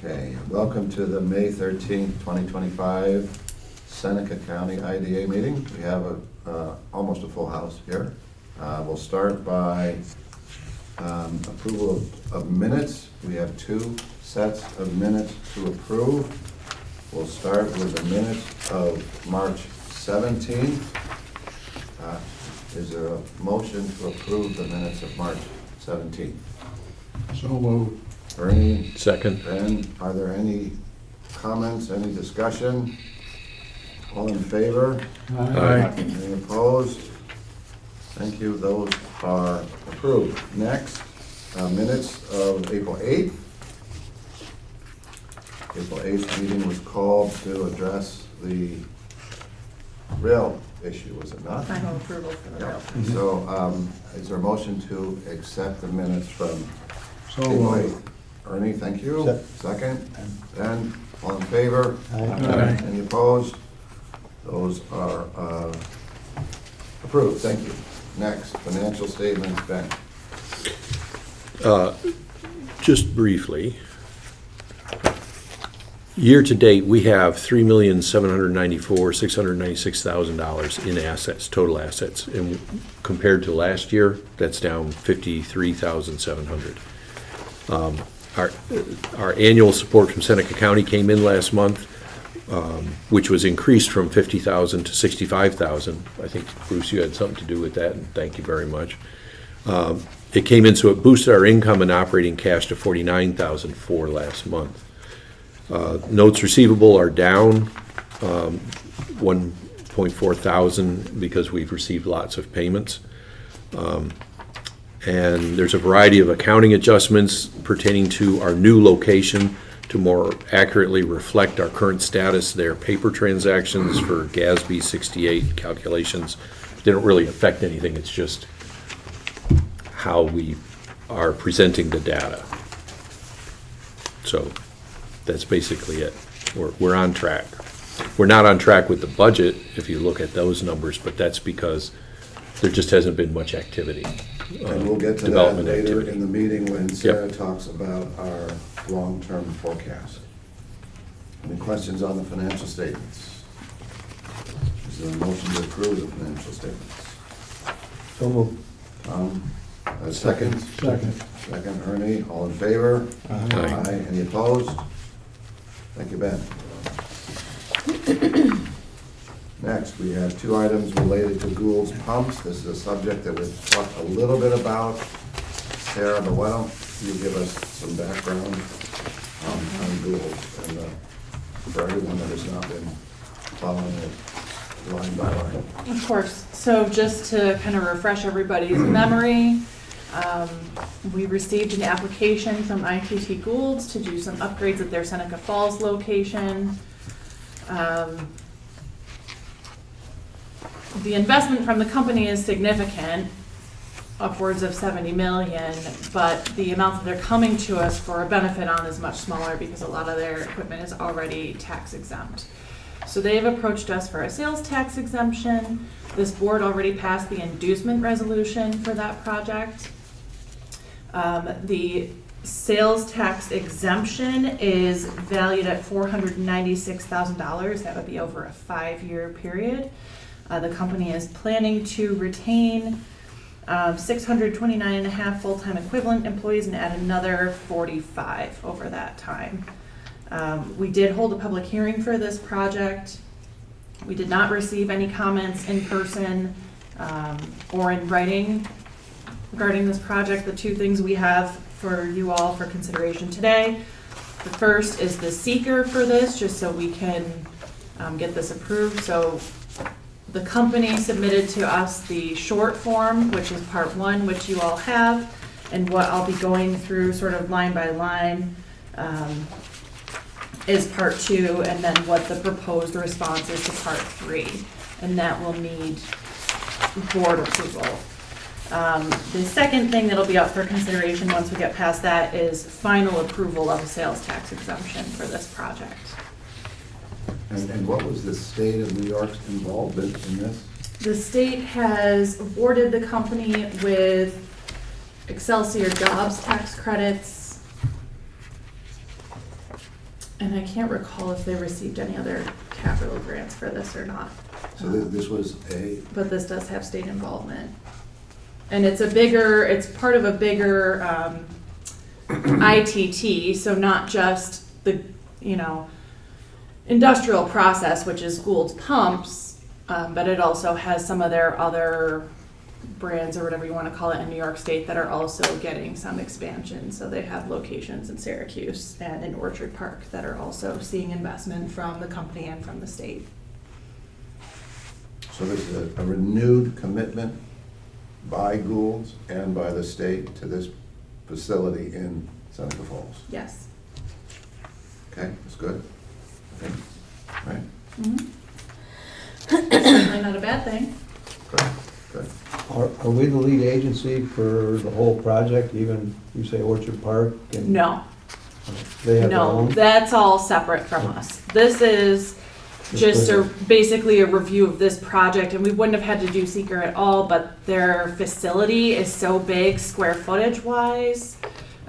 Okay, welcome to the May 13th, 2025 Seneca County IDA meeting. We have almost a full house here. We'll start by approval of minutes. We have two sets of minutes to approve. We'll start with the minutes of March 17th. Is there a motion to approve the minutes of March 17th? So moved. Ernie? Second. Ben, are there any comments, any discussion? All in favor? Aye. Any opposed? Thank you, those are approved. Next, minutes of April 8th. April 8th meeting was called to address the rail issue, was it not? Final approval for the rail. So, is there a motion to accept the minutes from So April moved. 8th? Ernie, thank you. Second. Ben, all in favor? Aye. Any opposed? Those are approved, thank you. Next, financial statements, Ben. Just briefly, year-to-date, we have $3,794,696,000 in assets, total assets. And compared to last year, that's down $53,700. Our annual support from Seneca County came in last month, which was increased from $50,000 to $65,000. I think, Bruce, you had something to do with that, and thank you very much. It came in, so it boosted our income and operating cash to $49,000 for last month. Notes receivable are down $1.4 thousand because we've received lots of payments. And there's a variety of accounting adjustments pertaining to our new location to more accurately reflect our current status. They're paper transactions for GASB 68 calculations. They don't really affect anything, it's just how we are presenting the data. So that's basically it. We're on track. We're not on track with the budget, if you look at those numbers, but that's because there just hasn't been much activity. And we'll get to that Development later activity. in the meeting when Sarah talks about our long-term forecast. Any questions on the financial statements? Is there a motion to approve the financial statements? So moved. A second? Second. Second, Ernie, all in favor? Aye. Any opposed? Thank you, Ben. Next, we have two items related to Gould's pumps. This is a subject that we've talked a little bit about. Sarah, but why don't you give us some background on Gould and for everyone that has not been following it line by line. Of course. So just to kind of refresh everybody's memory, we received an application from ITT Gould to do some upgrades at their Seneca Falls location. The investment from the company is significant, upwards of $70 million, but the amount that they're coming to us for a benefit on is much smaller because a lot of their equipment is already tax exempt. So they've approached us for a sales tax exemption. This board already passed the inducement resolution for that project. The sales tax exemption is valued at $496,000. That would be over a 5-year period. The company is planning to retain 629 and a half full-time equivalent employees and add another 45 over that time. We did hold a public hearing for this project. We did not receive any comments in person or in writing regarding this project. The two things we have for you all for consideration today. The first is the SEQRA for this, just so we can get this approved. So the company submitted to us the short form, which is part 1, which you all have, and what I'll be going through sort of line by line is part 2, and then what the proposed response is to part 3, and that will need board approval. The second thing that'll be up for consideration once we get past that is final approval of a sales tax exemption for this project. And what was the state of New York's involvement in this? The state has awarded the company with Excelsior Jobs tax credits And I can't recall if they received any other capital grants for this or not. So this was But this does have state involvement. And it's part of a bigger ITT, so not just the, industrial process, which is Gould's pumps, but it also has some of their other brands or whatever you want to call it in New York State that are also getting some expansion. So they have locations in Syracuse and in Orchard Park that are also seeing investment from the company and from the state. So this is a renewed commitment by Gould and by the state to this facility in Seneca Falls. Yes. Okay, that's good, I think, right? Certainly not a bad thing. Good, good. Are we the lead agency for the whole project, even, you say Orchard Park? And No, They have their no, own? that's all separate from us. This is just basically a review of this project, and we wouldn't have had to do SEQRA at all, but their facility is so big, square footage wise,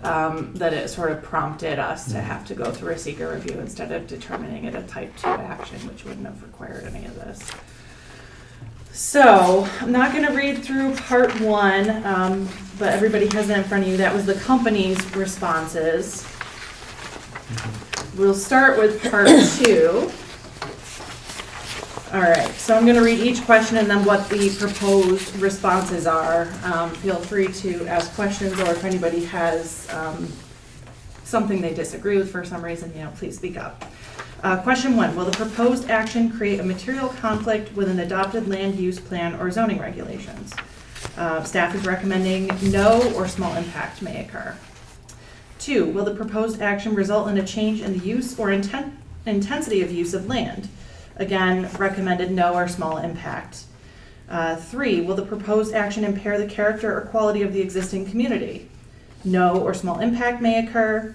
that it sort of prompted us to have to go through a SEQRA review instead of determining it a type 2 action, which wouldn't have required any of this. So, I'm not gonna read through part 1, but everybody has it in front of you. That was the company's responses. We'll start with part 2. All right, so I'm gonna read each question and then what the proposed responses are. Feel free to ask questions, or if anybody has something they disagree with for some reason, please speak up. Question 1, will the proposed action create a material conflict with an adopted land use plan or zoning regulations? Staff is recommending no or small impact may occur. 2, will the proposed action result in a change in the use or intensity of use of land? Again, recommended no or small impact. 3, will the proposed action impair the character or quality of the existing community? No or small impact may occur.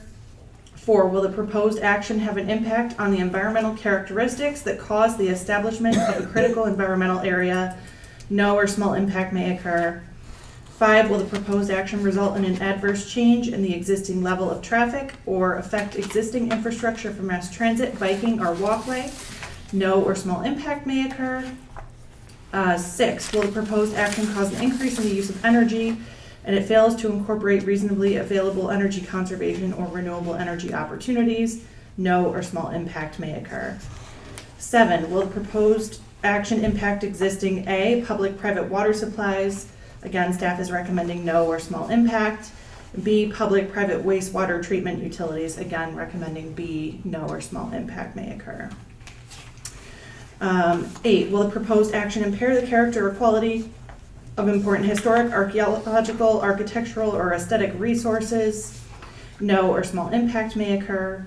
4, will the proposed action have an impact on the environmental characteristics that cause the establishment of a critical environmental area? No or small impact may occur. 5, will the proposed action result in an adverse change in the existing level of traffic or affect existing infrastructure for mass transit, biking, or walkway? No or small impact may occur. 6, will the proposed action cause an increase in the use of energy and it fails to incorporate reasonably available energy conservation or renewable energy opportunities? No or small impact may occur. 7, will the proposed action impact existing A, public-private water supplies? Again, staff is recommending no or small impact. B, public-private wastewater treatment utilities? Again, recommending B, no or small impact may occur. 8, will the proposed action impair the character or quality of important historic, archaeological, architectural, or aesthetic resources? No or small impact may occur.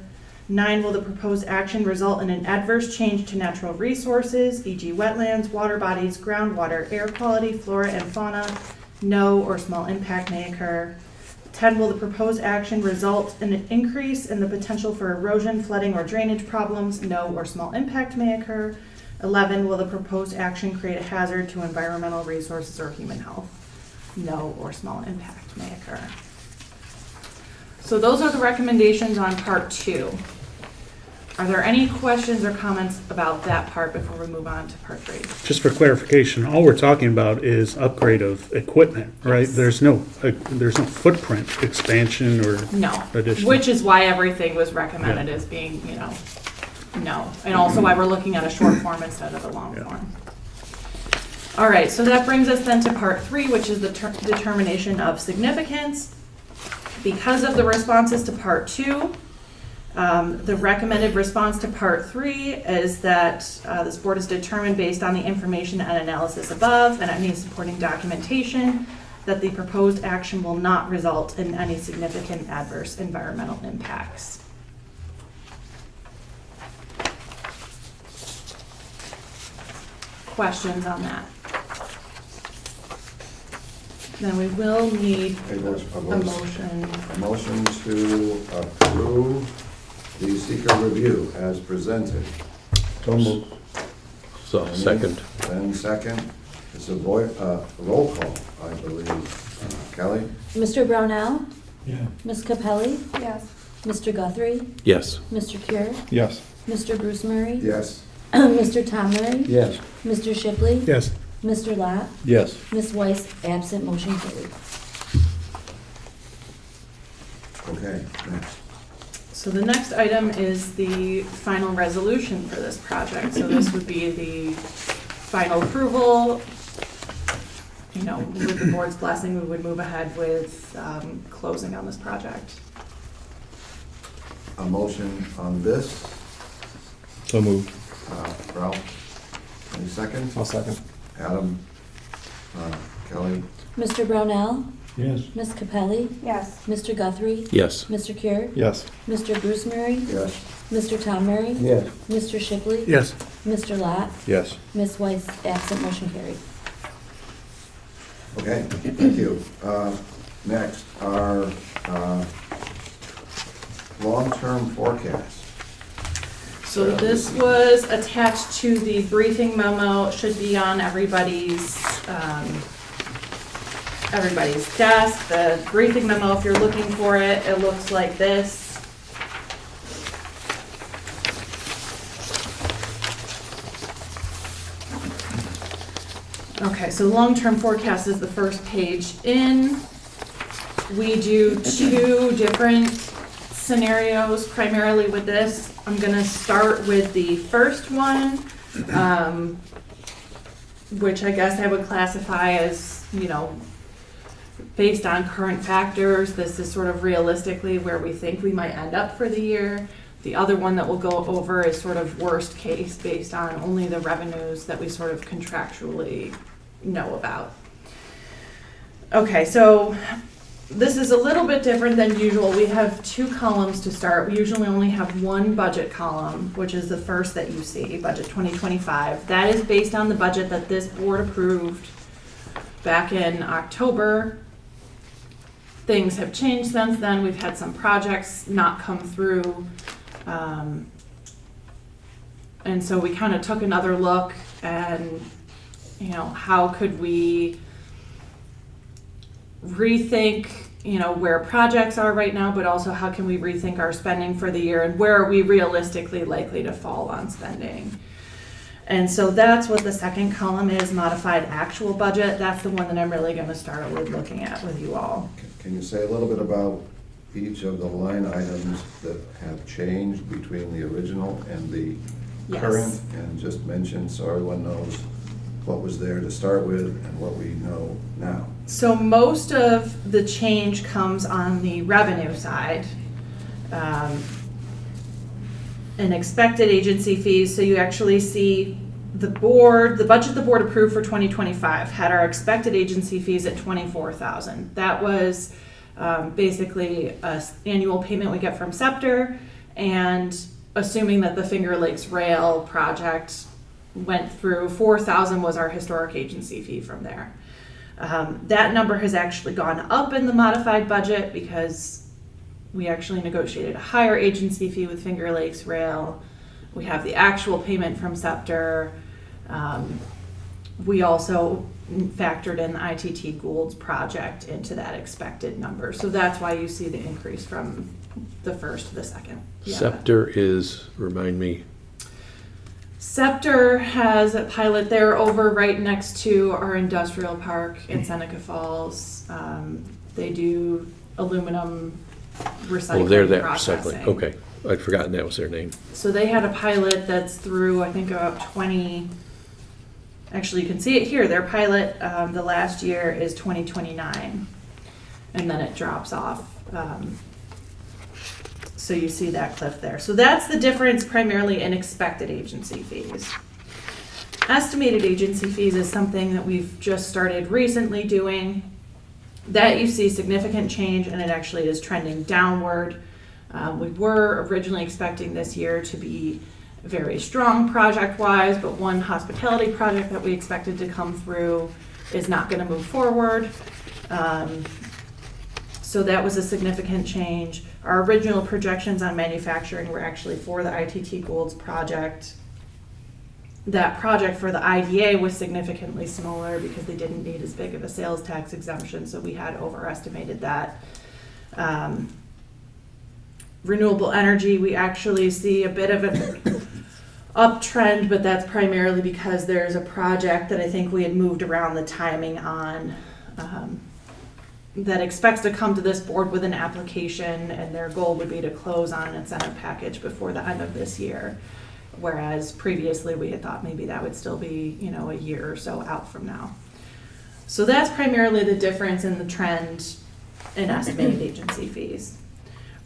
9, will the proposed action result in an adverse change to natural resources, e.g. wetlands, water bodies, groundwater, air quality, flora, and fauna? No or small impact may occur. 10, will the proposed action result in an increase in the potential for erosion, flooding, or drainage problems? No or small impact may occur. 11, will the proposed action create a hazard to environmental resources or human health? No or small impact may occur. So those are the recommendations on part 2. Are there any questions or comments about that part before we move on to part 3? Just for clarification, all we're talking about is upgrade of equipment, right? Yes. There's no footprint expansion or No, addition. which is why everything was recommended as being, no. And also why we're looking at a short form instead of a long Yeah. form. All right, so that brings us then to part 3, which is the determination of significance. Because of the responses to part 2, the recommended response to part 3 is that this board is determined based on the information and analysis above and any supporting documentation that the proposed action will not result in any significant adverse environmental impacts. Questions on that? Then we will need Okay, there's a motion. A motion to approve the SEQRA review as presented. So moved. So, second. Then second, it's a roll call, I believe. Kelly? Mr. Brownell? Yeah. Ms. Capelli? Yes. Mr. Guthrie, Yes. Mr. Cure, Yes. Mr. Bruce Murray, Yes. Mr. Tom Murray, Yes. Mr. Shipley, Yes. Mr. Lot, Yes. Ms. Weiss, absent, motion carried. Okay, next. So the next item is the final resolution for this project. So this would be the final approval. You know, with the board's blessing, we would move ahead with closing on this project. A motion on this, So moved. Ralph, any second? I'll second. Adam, Kelly, Mr. Brownell, Yes. Ms. Capelli, Yes. Mr. Guthrie, Yes. Mr. Cure, Yes. Mr. Bruce Murray, yes. Mr. Tom Murray, Yes. Mr. Shipley, Yes. Mr. Lot, Yes. Ms. Weiss, absent, motion carried. Okay, thank you. Next, our long-term forecast. So this was attached to the briefing memo. It should be on everybody's desk. The briefing memo, if you're looking for it, it looks like this. Okay, so long-term forecast is the first page in. We do two different scenarios primarily with this. I'm gonna start with the first one, which I guess I would classify as, you know, based on current factors, this is sort of realistically where we think we might end up for the year. The other one that we'll go over is sort of worst case based on only the revenues that we sort of contractually know about. Okay, so this is a little bit different than usual. We have two columns to start. We usually only have one budget column, which is the first that you see, budget 2025. That is based on the budget that this board approved back in October. Things have changed since then. We've had some projects not come through. And so we kind of took another look and, you know, how could we rethink, you know, where projects are right now, but also how can we rethink our spending for the year and where are we realistically likely to fall on spending. And so that's what the second column is, modified actual budget. That's the one that I'm really going to start with looking at with you all. Can you say a little bit about each of the line items that have changed between the original and the Yes. current? And just mention so everyone knows what was there to start with and what we know now. So most of the change comes on the revenue side. And expected agency fees, so you actually see the budget the board approved for 2025 had our expected agency fees at 24,000. That was basically an annual payment we get from SEQRA, and assuming that the Finger Lakes Rail project went through, 4,000 was our historic agency fee from there. That number has actually gone up in the modified budget because we actually negotiated a higher agency fee with Finger Lakes Rail. We have the actual payment from SEQRA. We also factored in the ITT Gould's project into that expected number. So that's why you see the increase from the first to the second. Yeah. Scepter is, remind me, SEQRA has a pilot there over right next to our industrial park in Seneca Falls. They do aluminum recycling oh, they're that processing. recycling, okay. I'd forgotten that was their name. So they had a pilot that's through, I think, about 20, actually you can see it here, their pilot, the last year is 2029, and then it drops off. So you see that cliff there. So that's the difference primarily in expected agency fees. Estimated agency fees is something that we've just started recently doing. That you see significant change, and it actually is trending downward. We were originally expecting this year to be very strong project-wise, but one hospitality project that we expected to come through is not going to move forward. So that was a significant change. Our original projections on manufacturing were actually for the ITT Gould's project. That project for the IDA was significantly smaller because they didn't need as big of a sales tax exemption, so we had overestimated that. Renewable energy, we actually see a bit of an uptrend, but that's primarily because there's a project that I think we had moved around the timing on, that expects to come to this board with an application, and their goal would be to close on an incentive package before the end of this year. Whereas previously we had thought maybe that would still be, a year or so out from now. So that's primarily the difference in the trend in estimated agency fees.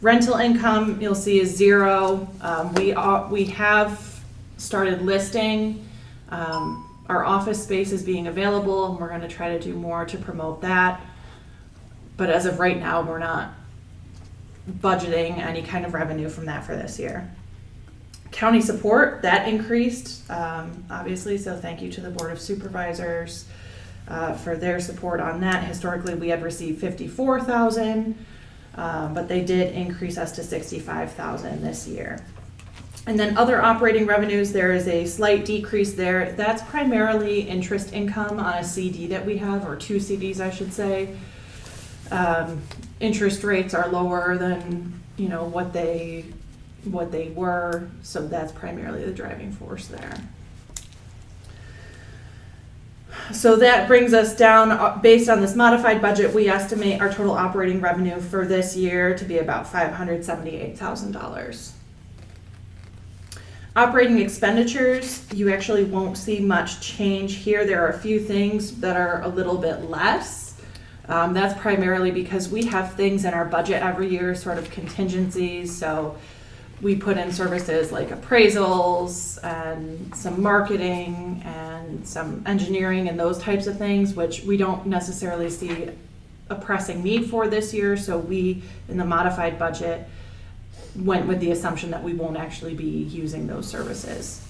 Rental income, you'll see, is zero. We have started listing our office spaces being available, and we're going to try to do more to promote that. But as of right now, we're not budgeting any kind of revenue from that for this year. County support, that increased, obviously, so thank you to the Board of Supervisors for their support on that. Historically, we had received $54,000, but they did increase us to $65,000 this year. And then other operating revenues, there is a slight decrease there. That's primarily interest income on a CD that we have, or 2 CDs, I should say. Interest rates are lower than, what they were, so that's primarily the driving force there. So that brings us down, based on this modified budget, we estimate our total operating revenue for this year to be about $578,000. Operating expenditures, you actually won't see much change here. There are a few things that are a little bit less. That's primarily because we have things in our budget every year, sort of contingencies. So we put in services like appraisals and some marketing and some engineering and those types of things, which we don't necessarily see a pressing need for this year. So we, in the modified budget, went with the assumption that we won't actually be using those services.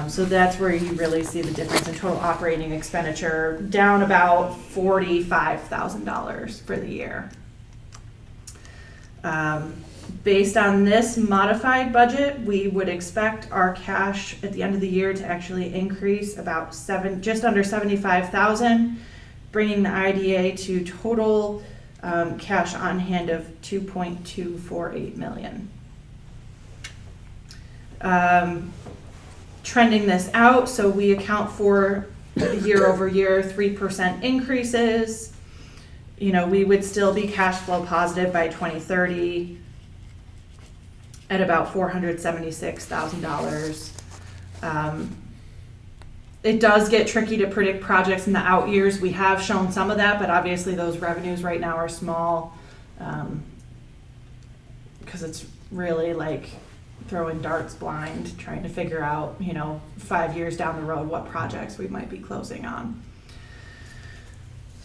So that's where you really see the difference in total operating expenditure, down about $45,000 for the year. Based on this modified budget, we would expect our cash at the end of the year to actually increase about just under $75,000, bringing the IDA to total cash on hand of $2.248 million. Trending this out, so we account for year over year 3% increases. We would still be cash flow positive by 2030 at about $476,000. It does get tricky to predict projects in the out years. We have shown some of that, but obviously those revenues right now are small, because it's really like throwing darts blind, trying to figure out, 5 years down the road what projects we might be closing on.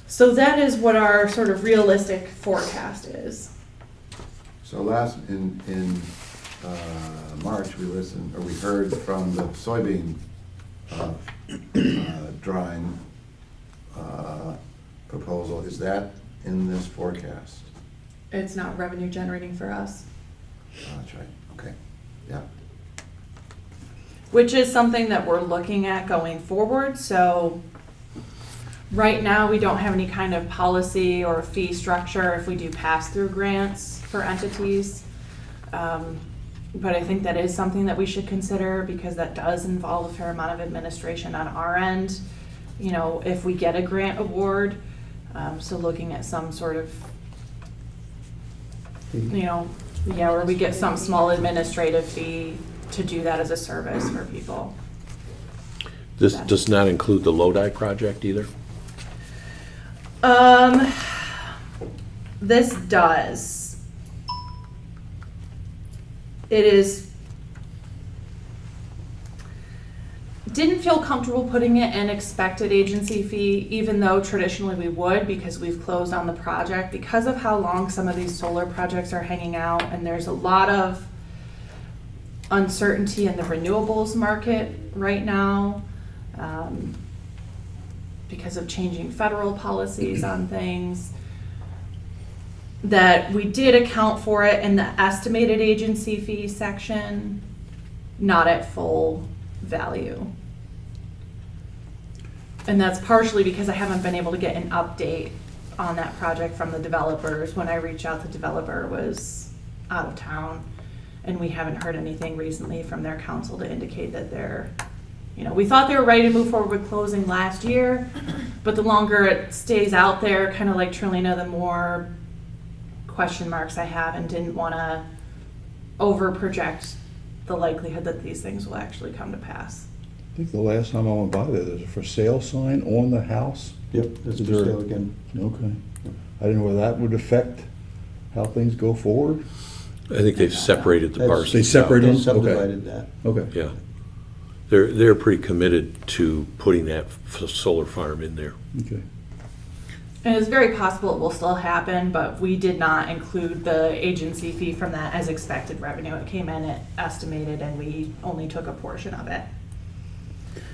So that is what our sort of realistic forecast is. So in March, we heard from the soybean drying proposal. Is that in this forecast? It's not revenue generating for us. That's right, okay, yeah. Which is something that we're looking at going forward. So right now, we don't have any kind of policy or fee structure if we do pass-through grants for entities. But I think that is something that we should consider, because that does involve a fair amount of administration on our end, if we get a grant award. So looking at some sort of, where we get some small administrative fee to do that as a service for people. This does not include the Lodi project either? This does. Didn't feel comfortable putting it in expected agency fee, even though traditionally we would, because we've closed on the project, because of how long some of these solar projects are hanging out, and there's a lot of uncertainty in the renewables market right now, because of changing federal policies on things, that we did account for it in the estimated agency fee section, not at full value. And that's partially because I haven't been able to get an update on that project from the developers. When I reached out, the developer was out of town. And we haven't heard anything recently from their council to indicate that they're, we thought they were ready to move forward with closing last year, but the longer it stays out there, kind of like Trilina, the more question marks I have, and didn't want to over project the likelihood that these things will actually come to pass. I think the last time I went by there's a for sale sign on the house. Yep, this is There- still again. Okay. I didn't know whether that would affect how things go forward. I think they've separated the That's- parcels. They separated out. them? Subdivided that. Okay. Yeah. They're pretty committed to putting that solar farm in there. Okay. And it's very possible it will still happen, but we did not include the agency fee from that as expected revenue. It came in at estimated, and we only took a portion of it.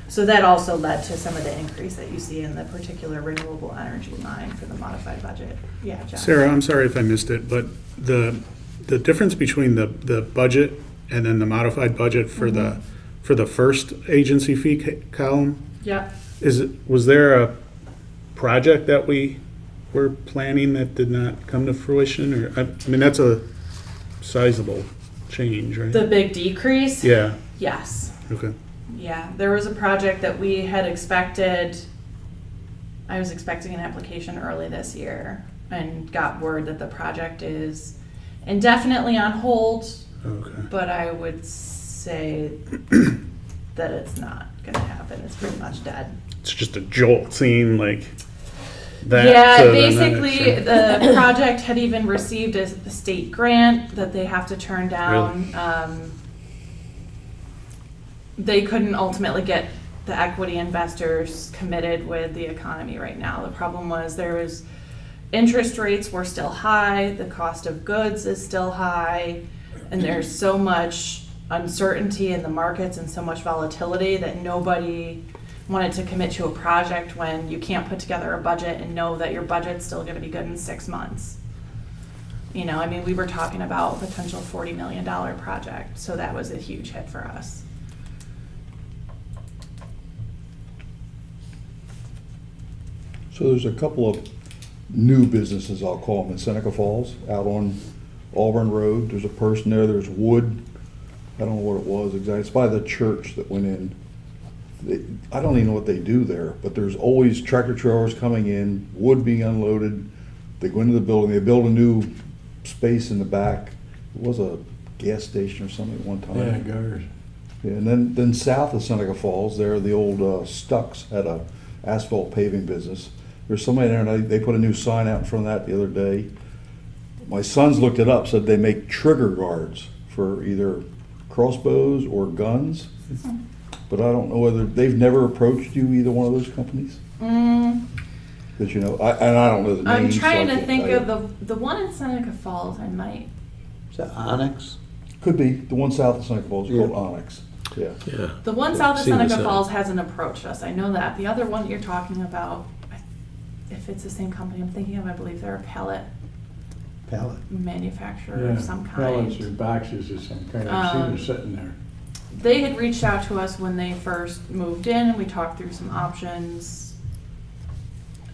So that also led to some of the increase that you see in the particular renewable energy line for the modified budget. Yeah, Jeff? Sarah, I'm sorry if I missed it, but the difference between the budget and then the modified budget for the first agency fee column, Yep. was there a project that we were planning that did not come to fruition? Or, I mean, that's a sizable change, right? The big decrease? Yeah, Yes. okay. Yeah, there was a project that we had expected, I was expecting an application early this year, and got word that the project is indefinitely on hold, Okay. but I would say that it's not gonna happen. It's pretty much dead. It's just a jolt seeing like that. Yeah, to the basically, next- the project had even received a state grant that they have to turn down. They couldn't ultimately get the equity investors committed with the economy right now. The problem was interest rates were still high, the cost of goods is still high, and there's so much uncertainty in the markets and so much volatility that nobody wanted to commit to a project when you can't put together a budget and know that your budget's still gonna be good in 6 months. I mean, we were talking about a potential $40 million project, so that was a huge hit for us. So there's a couple of new businesses, I'll call them, in Seneca Falls, out on Auburn Road. There's a person there, there's wood. I don't know what it was exactly. It's by the church that went in. I don't even know what they do there, but there's always tractor trailers coming in, wood being unloaded. They go into the building, they build a new space in the back. It was a gas station or something at one time. Gars. Yeah, and then south of Seneca Falls, there, the old Stucks had a asphalt paving business. There's somebody there, and they put a new sign out in front of that the other day. My sons looked it up, said they make trigger guards for either crossbows or guns. But I don't know whether, they've never approached you, either one of those companies? Because, and I don't know the I'm names. so trying I to can't think tell you. of the one in Seneca Falls, I might. Is that Onyx? Could be, the one south of Seneca Falls is Yeah. called Onyx, yeah. Yeah. The one Yeah, south of seen the Seneca sign. Falls hasn't approached us, I know that. The other one that you're talking about, if it's the same company I'm thinking of, I believe they're a pallet Pallet. manufacturer of some Pallets or kind. boxes of some kind. I've seen them sitting there. They had reached out to us when they first moved in, and we talked through some options,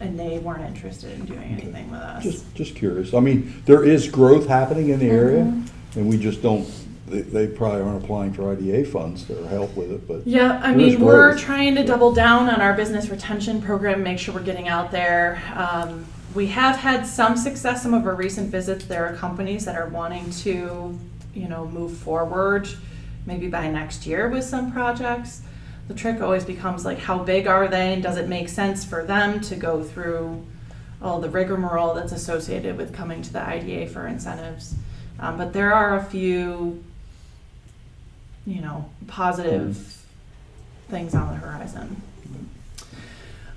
and they weren't interested in doing anything with us. Just curious. I mean, there is growth happening in the area, Mm-hmm. and we just don't, they probably aren't applying for IDA funds to help with it, but. Yeah, I There is mean, we're growth. trying to double down on our business retention program, make sure we're getting out there. We have had some success, some of our recent visits, there are companies that are wanting to, move forward, maybe by next year with some projects. The trick always becomes like, how big are they, and does it make sense for them to go through all the rigmarole that's associated with coming to the IDA for incentives. But there are a few, positive things on the horizon.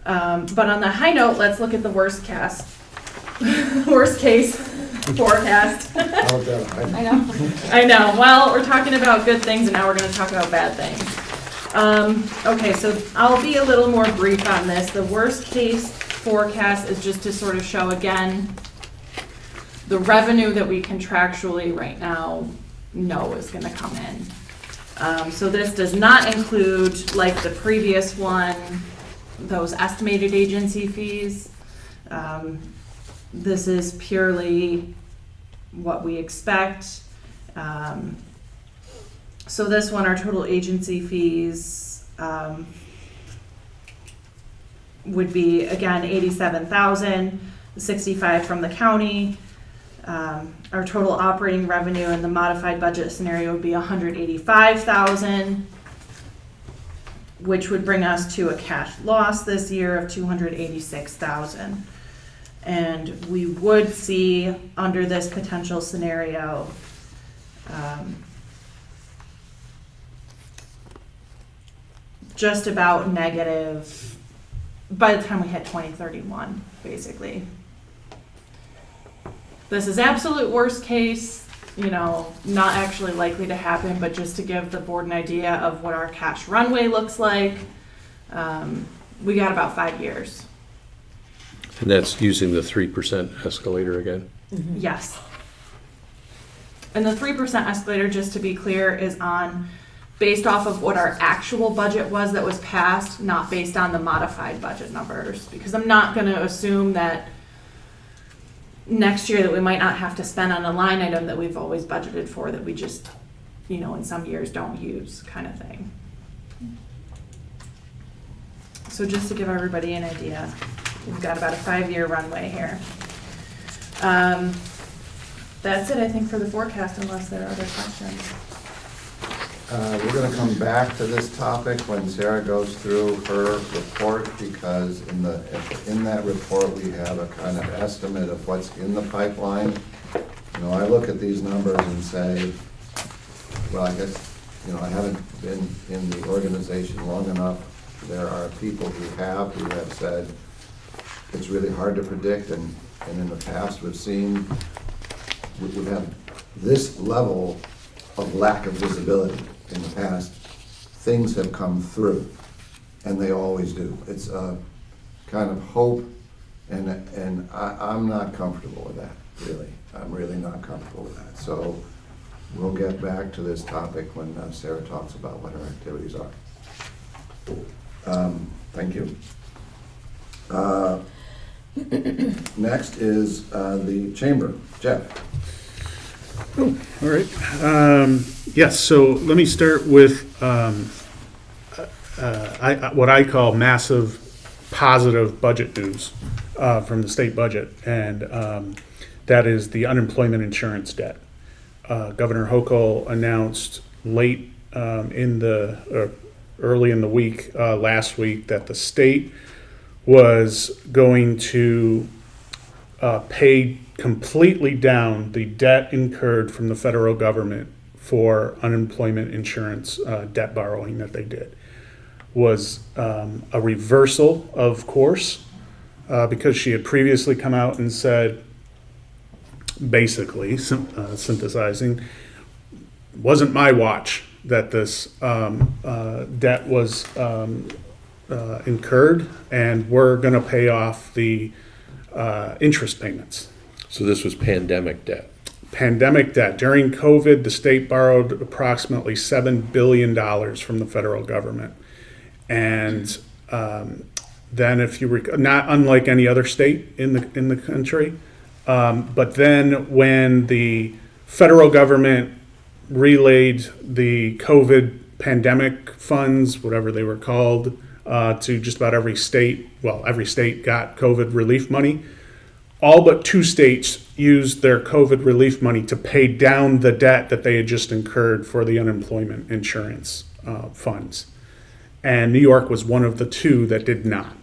But on the high note, let's look at the worst case forecast. How about that? I know. I know. Well, we're talking about good things, and now we're going to talk about bad things. Okay, so I'll be a little more brief on this. The worst case forecast is just to sort of show again the revenue that we contractually right now know is going to come in. So this does not include, like the previous one, those estimated agency fees. This is purely what we expect. So this one, our total agency fees would be, again, 87,000, 65 from the county. Our total operating revenue in the modified budget scenario would be 185,000, which would bring us to a cash loss this year of 286,000. And we would see under this potential scenario, just about negative by the time we hit 2031, basically. This is absolute worst case, not actually likely to happen, but just to give the board an idea of what our cash runway looks like. We got about 5 years. And that's using the 3% escalator again? Yes. And the 3% escalator, just to be clear, is based off of what our actual budget was that was passed, not based on the modified budget numbers. Because I'm not going to assume that next year that we might not have to spend on a line item that we've always budgeted for that we just, in some years don't use, kind of thing. So just to give everybody an idea, we've got about a 5-year runway here. That's it, I think, for the forecast, unless there are other questions. We're going to come back to this topic when Sarah goes through her report, because in that report, we have a kind of estimate of what's in the pipeline. I look at these numbers and say, well, I guess, I haven't been in the organization long enough. There are people who have said it's really hard to predict, and in the past, we've had this level of lack of visibility. In the past, things have come through, and they always do. It's a kind of hope, and I'm not comfortable with that, really. I'm really not comfortable with that. So we'll get back to this topic when Sarah talks about what her activities are. Thank you. Next is the chamber. Jeff. All right. Yes, so let me start with what I call massive positive budget news from the state budget, and that is the unemployment insurance debt. Governor Hochul announced early in the week last week that the state was going to pay completely down the debt incurred from the federal government for unemployment insurance debt borrowing that they did. Was a reversal, of course, because she had previously come out and said, basically, synthesizing, wasn't my watch that this debt was incurred, and we're going to pay off the interest payments. So this was pandemic debt. Pandemic debt. During COVID, the state borrowed approximately $7 billion from the federal government. And then if you not unlike any other state in the country, but then when the federal government relayed the COVID pandemic funds, whatever they were called, to just about every state, every state got COVID relief money. All but 2 states used their COVID relief money to pay down the debt that they had just incurred for the unemployment insurance funds. And New York was one of the 2 that did not.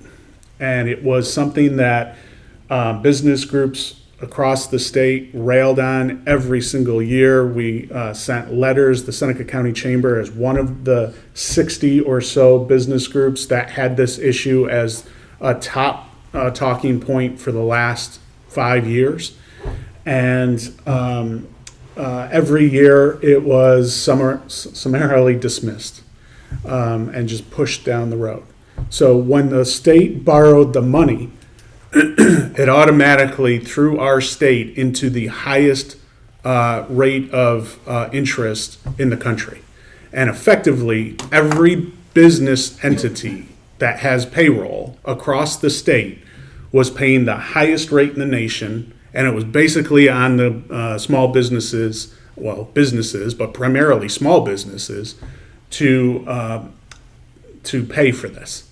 And it was something that business groups across the state railed on every single year. We sent letters. The Seneca County Chamber is one of the 60 or so business groups that had this issue as a top talking point for the last 5 years. And every year it was summarily dismissed and just pushed down the road. So when the state borrowed the money, it automatically threw our state into the highest rate of interest in the country. And effectively, every business entity that has payroll across the state was paying the highest rate in the nation, and it was basically on the small businesses well, businesses, but primarily small businesses, to pay for this.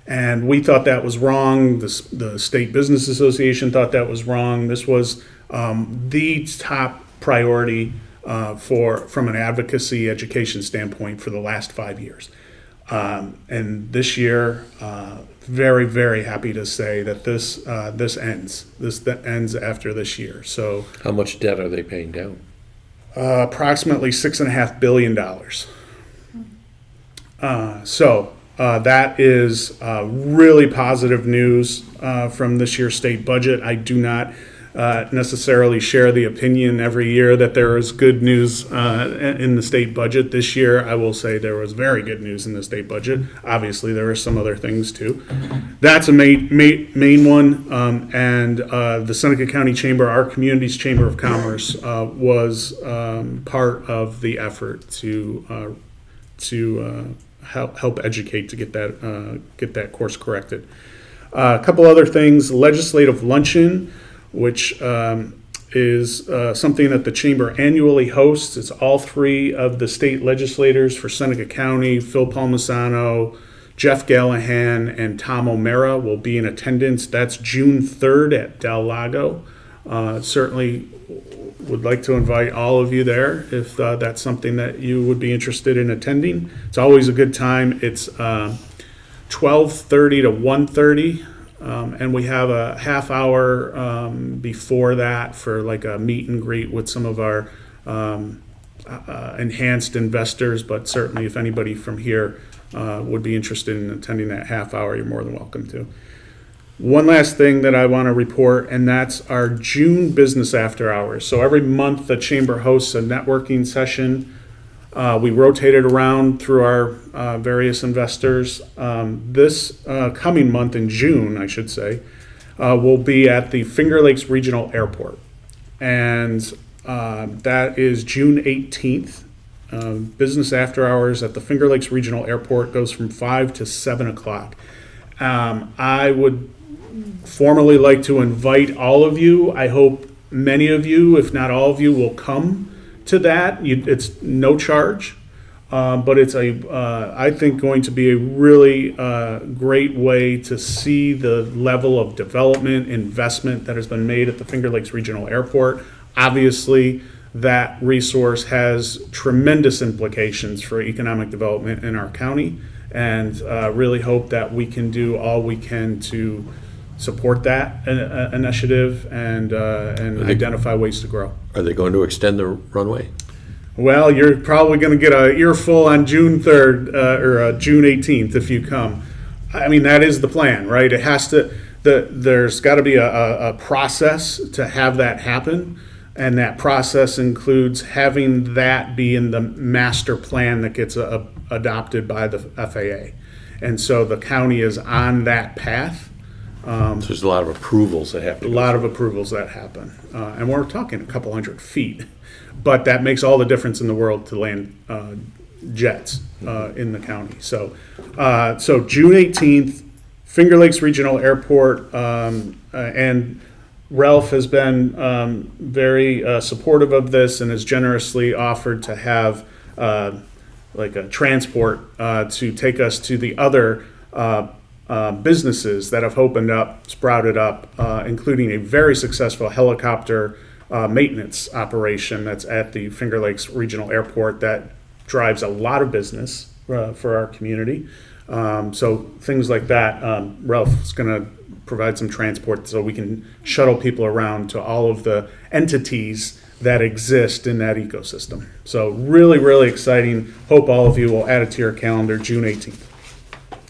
And we thought that was wrong. The State Business Association thought that was wrong. This was the top priority from an advocacy education standpoint for the last 5 years. And this year, very, very happy to say that this ends. This ends after this year. So How much debt are they paying down? approximately $6.5 billion. So that is really positive news from this year's state budget. I do not necessarily share the opinion every year that there is good news in the state budget. This year, I will say there was very good news in the state budget. Obviously, there are some other things too. That's a main one. And the Seneca County Chamber, our community's Chamber of Commerce, was part of the effort to help educate to get that course corrected. A couple other things: legislative luncheon, which is something that the Chamber annually hosts. It's all three of the state legislators for Seneca County, Phil Palmisano, Jeff Gallahan, and Tom O'Mara will be in attendance. That's June 3rd at Del Lago. Certainly would like to invite all of you there if that's something that you would be interested in attending. It's always a good time. It's 12:30 to 1:30. And we have a half hour before that for like a meet and greet with some of our enhanced investors. But certainly if anybody from here would be interested in attending that half hour, you're more than welcome to. One last thing that I want to report, and that's our June business after hours. So every month the Chamber hosts a networking session. We rotate it around through our various investors. This coming month in June, I should say, will be at the Finger Lakes Regional Airport. And that is June 18th. Business after hours at the Finger Lakes Regional Airport goes from 5 to 7 o'clock. I would formally like to invite all of you. I hope many of you, if not all of you, will come to that. It's no charge, but it's I think going to be a really great way to see the level of development, investment that has been made at the Finger Lakes Regional Airport. Obviously, that resource has tremendous implications for economic development in our county, and really hope that we can do all we can to support that initiative and identify ways to grow. Are they going to extend the runway? Well, you're probably going to get an earful on June 3rd or June 18th if you come. I mean, that is the plan, right? It has to. There's got to be a process to have that happen, and that process includes having that be in the master plan that gets adopted by the FAA, and so the county is on that path. So there's a lot of approvals that have to A go. lot of approvals that happen, and we're talking a couple hundred feet, but that makes all the difference in the world to land jets in the county. So June 18th, Finger Lakes Regional Airport, and Ralph has been very supportive of this and has generously offered to have like a transport to take us to the other businesses that have sprouted up, including a very successful helicopter maintenance operation that's at the Finger Lakes Regional Airport that drives a lot of business for our community. So things like that, Ralph's going to provide some transport so we can shuttle people around to all of the entities that exist in that ecosystem. So really, really exciting. Hope all of you will add it to your calendar, June 18th.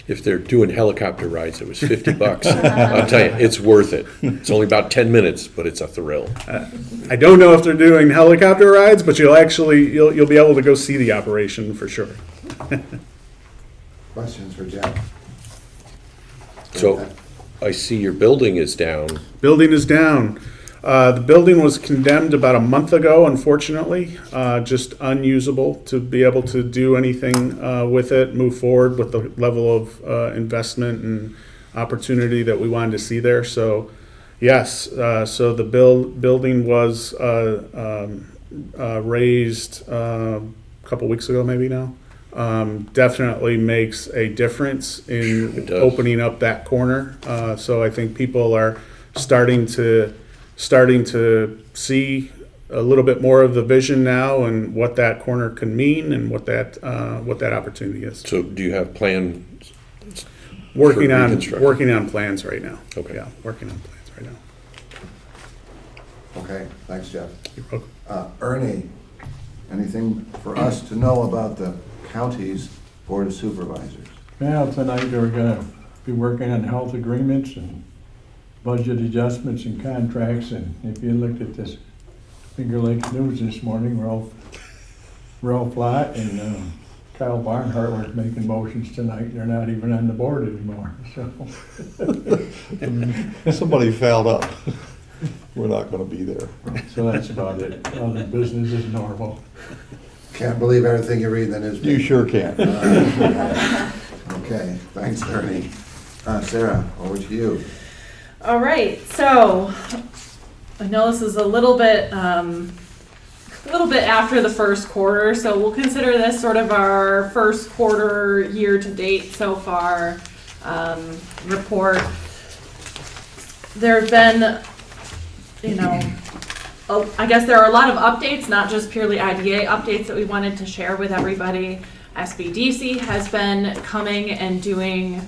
If they're doing helicopter rides, it was $50. I'll tell you, it's worth it. It's only about 10 minutes, but it's a thrill. I don't know if they're doing helicopter rides, but you'll be able to go see the operation for sure. Questions for Jeff? So I see your building is down. Building is down. The building was condemned about a month ago, unfortunately, just unusable to be able to do anything with it, move forward with the level of investment and opportunity that we wanted to see there. So, yes, so the building was raised a couple weeks ago, maybe now, definitely makes a difference It in does. opening up that corner. So I think people are starting to see a little bit more of the vision now and what that corner can mean and what that opportunity is. So do you have plans? Working For on reconstruction. plans right now. Okay. Yeah, working on plans right now. Okay, thanks, Jeff. You're welcome. Ernie, anything for us to know about the county's Board of Supervisors? Well, tonight we're gonna be working on health agreements and budget adjustments and contracts, and if you looked at this Finger Lakes News this morning, we're all flat, and Kyle Barnhart was making motions tonight, they're not even on the board anymore, so. Somebody fouled up. We're not gonna be there. So that's about it. Other business is normal. Can't believe everything you read in the newspaper. You sure can. Okay, thanks, Ernie. Sarah, over to you. All right, so I know this is a little bit after the first quarter, so we'll consider this sort of our first quarter year to date so far report. There have been, I guess there are a lot of updates, not just purely IDA updates that we wanted to share with everybody. SBDC has been coming and doing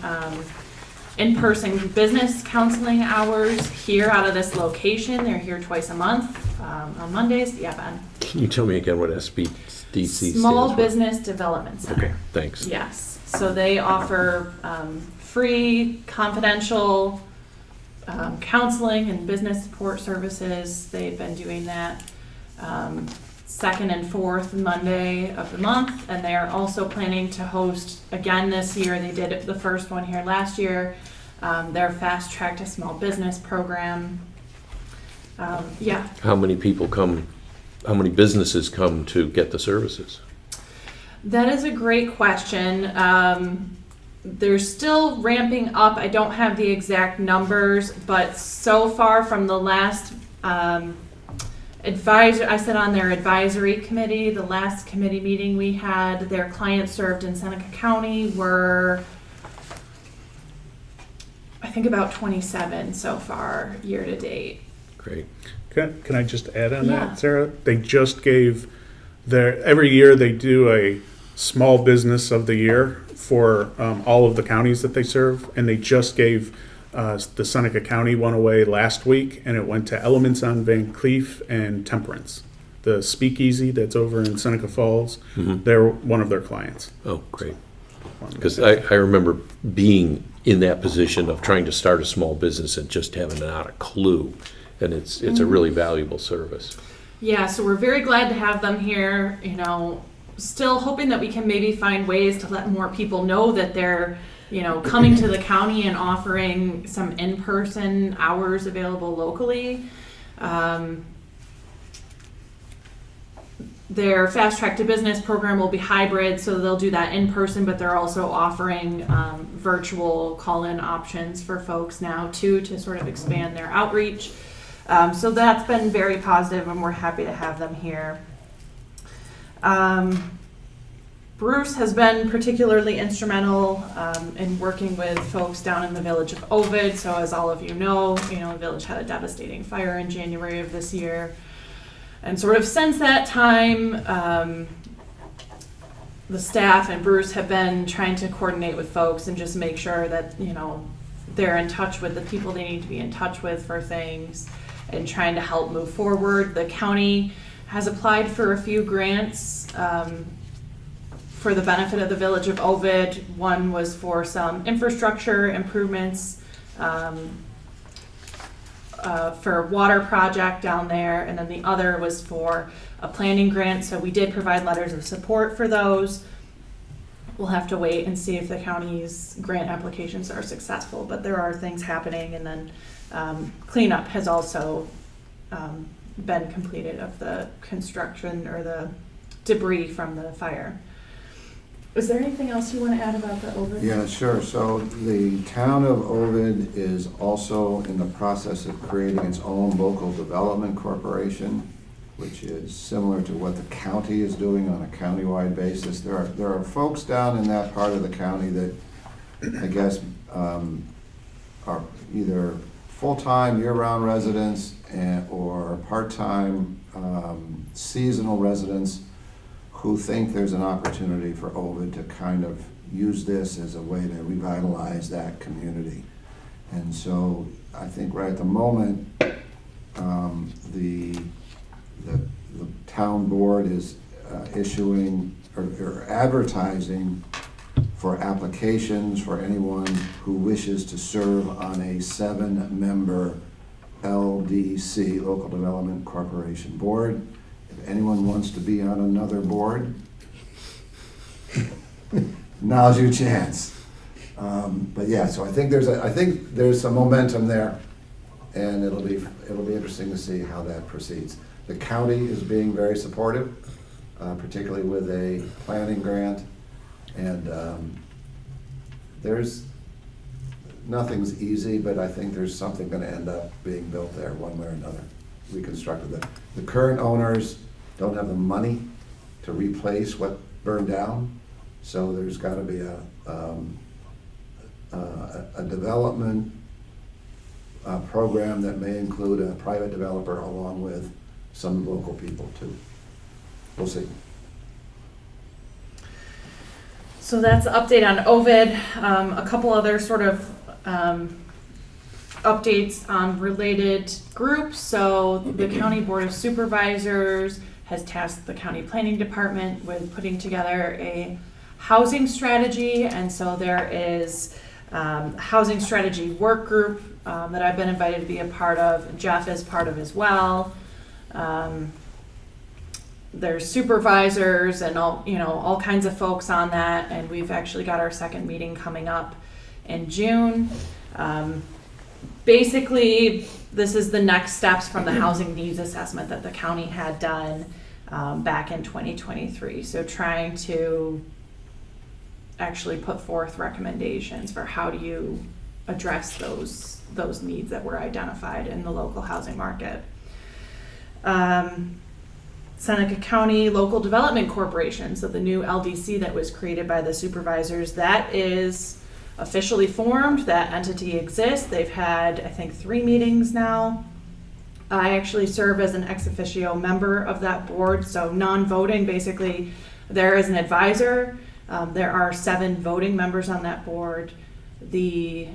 in-person business counseling hours here out of this location. They're here twice a month on Mondays. Yeah, Ben. Can you tell me again what SBDC stands Small for? Business Development Center. Okay, thanks. Yes. So they offer free, confidential counseling and business support services. They've been doing that second and fourth Monday of the month, and they are also planning to host again this year. They did the first one here last year. Their Fast Track to Small Business program. Yeah. How many people come, how many businesses come to get the services? That is a great question. They're still ramping up. I don't have the exact numbers, but so far from the last advisor, I sit on their advisory committee. The last committee meeting we had, their clients served in Seneca County were, I think, about 27 so far year to date. Great. Can I just add on Yeah. that, Sarah? They just gave every year they do a small business of the year for all of the counties that they serve, and they just gave the Seneca County one away last week, and it went to Elements on Van Cleef and Temperance, the speakeasy that's over in Seneca Falls. They're one of their clients. Oh, great. Because I remember being in that position of trying to start a small business and just having not a clue. And it's a really valuable service. Yeah, so we're very glad to have them here, still hoping that we can maybe find ways to let more people know that they're, coming to the county and offering some in-person hours available locally. Their Fast Track to Business program will be hybrid, so they'll do that in person, but they're also offering virtual call-in options for folks now too, to sort of expand their outreach. So that's been very positive, and we're happy to have them here. Bruce has been particularly instrumental in working with folks down in the village of Ovid. So as all of you know, the village had a devastating fire in January of this year. And sort of since that time, the staff and Bruce have been trying to coordinate with folks and just make sure that, they're in touch with the people they need to be in touch with for things and trying to help move forward. The county has applied for a few grants for the benefit of the village of Ovid. One was for some infrastructure improvements for a water project down there, and then the other was for a planning grant. So we did provide letters of support for those. We'll have to wait and see if the county's grant applications are successful, but there are things happening. And then cleanup has also been completed of the construction or the debris from the fire. Is there anything else you want to add about the Ovid? Yeah, sure. So the town of Ovid is also in the process of creating its own local development corporation, which is similar to what the county is doing on a countywide basis. There are folks down in that part of the county that, I guess, are either full-time, year-round residents or part-time seasonal residents who think there's an opportunity for Ovid to kind of use this as a way to revitalize that community. And so I think right at the moment, the town board is issuing or advertising for applications for anyone who wishes to serve on a 7-member LDC, Local Development Corporation Board. If anyone wants to be on another board, now's your chance. But yeah, so I think there's some momentum there, and it'll be interesting to see how that proceeds. The county is being very supportive, particularly with a planning grant, and nothing's easy, but I think there's something going to end up being built there one way or another, reconstructed. The current owners don't have the money to replace what burned down, so there's got to be a development program that may include a private developer along with some local people too. We'll see. So that's the update on Ovid. A couple other sort of updates on related groups. So the County Board of Supervisors has tasked the County Planning Department with putting together a housing strategy, and so there is a housing strategy work group that I've been invited to be a part of. Jeff is part of as well. There's supervisors and all kinds of folks on that, and we've actually got our second meeting coming up in June. Basically, this is the next steps from the housing needs assessment that the county had done back in 2023. So trying to actually put forth recommendations for how do you address those needs that were identified in the local housing market. Seneca County Local Development Corporation, so the new LDC that was created by the supervisors, that is officially formed. That entity exists. They've had, I think, 3 meetings now. I actually serve as an ex officio member of that board, so non-voting. Basically, there is an advisor. There are 7 voting members on that board. The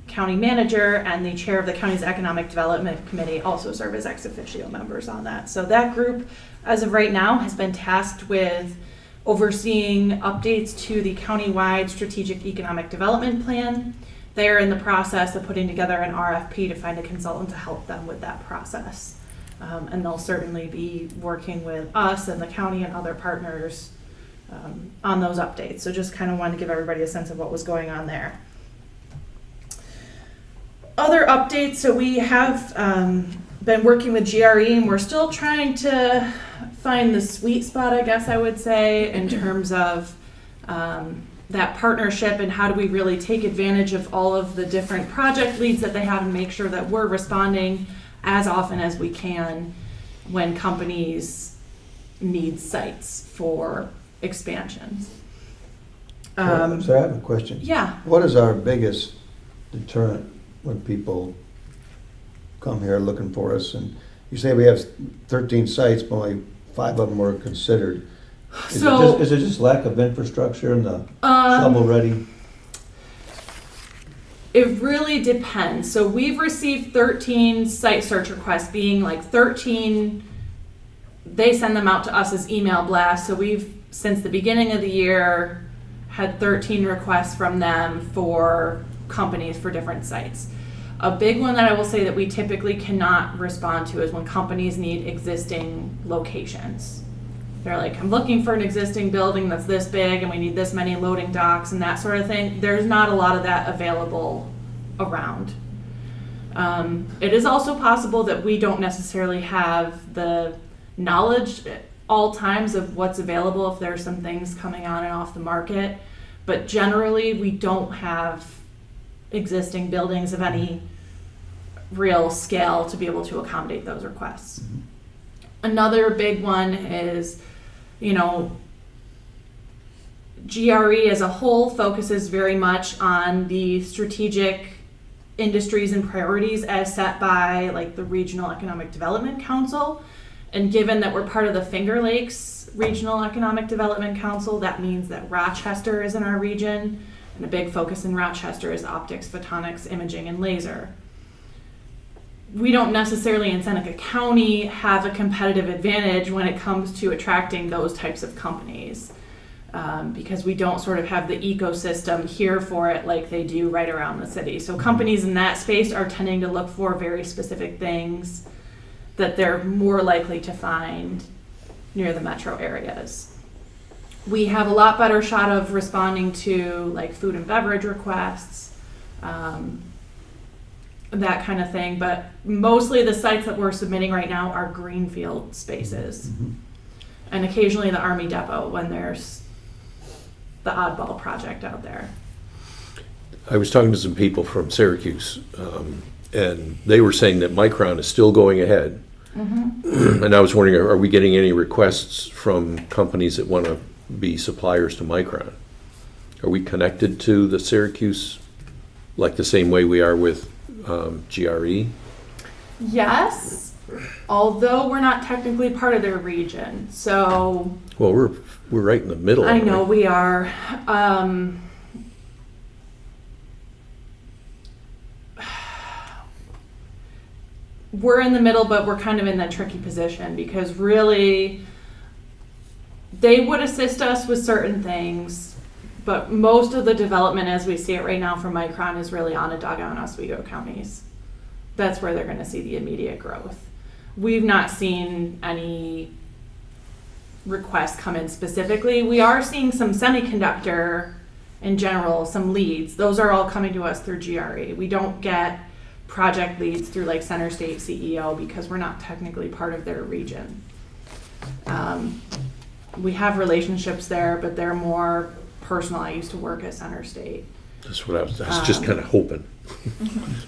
county manager and the chair of the county's economic development committee also serve as ex officio members on that. So that group, as of right now, has been tasked with overseeing updates to the countywide strategic economic development plan. They are in the process of putting together an RFP to find a consultant to help them with that process. And they'll certainly be working with us and the county and other partners on those updates. So just kind of wanted to give everybody a sense of what was going on there. Other updates, so we have been working with GRE, and we're still trying to find the sweet spot, I guess I would say, in terms of that partnership and how do we really take advantage of all of the different project leads that they have and make sure that we're responding as often as we can when companies need sites for expansions. So I have a question. Yeah. What is our biggest deterrent when people come here looking for us? And you say we have 13 sites, but only 5 of them were considered. Is it just lack of infrastructure and the shovel ready? It really depends. So we've received 13 site search requests, being like 13, they send them out to us as email blasts. So we've, since the beginning of the year, had 13 requests from them for companies for different sites. A big one that I will say that we typically cannot respond to is when companies need existing locations. They're like, I'm looking for an existing building that's this big and we need this many loading docks and that sort of thing. There's not a lot of that available around. It is also possible that we don't necessarily have the knowledge at all times of what's available if there are some things coming on and off the market. But generally, we don't have existing buildings of any real scale to be able to accommodate those requests. Another big one is, GRE as a whole focuses very much on the strategic industries and priorities as set by like the Regional Economic Development Council. And given that we're part of the Finger Lakes Regional Economic Development Council, that means that Rochester is in our region, and a big focus in Rochester is optics, photonics, imaging, and laser. We don't necessarily in Seneca County have a competitive advantage when it comes to attracting those types of companies. Because we don't sort of have the ecosystem here for it like they do right around the city. So companies in that space are tending to look for very specific things that they're more likely to find near the metro areas. We have a lot better shot of responding to like food and beverage requests, that kind of thing, but mostly the sites that we're submitting right now are greenfield spaces. And occasionally the Army Depot when there's the oddball project out there. I was talking to some people from Syracuse, and they were saying that Micron is still going ahead. And I was wondering, are we getting any requests from companies that want to be suppliers to Micron? Are we connected to the Syracuse, like the same way we are with GRE? Yes, although we're not technically part of their region. So Well, we're right in the middle. I aren't know we? we are. We're in the middle, but we're kind of in that tricky position because really they would assist us with certain things, but most of the development as we see it right now for Micron is really Onondaga and Oswego counties. That's where they're going to see the immediate growth. We've not seen any requests come in specifically. We are seeing some semiconductor in general, some leads. Those are all coming to us through GRE. We don't get project leads through like Center State CEO because we're not technically part of their region. We have relationships there, but they're more personal. I used to work at Center State. That's what I was just kind of hoping.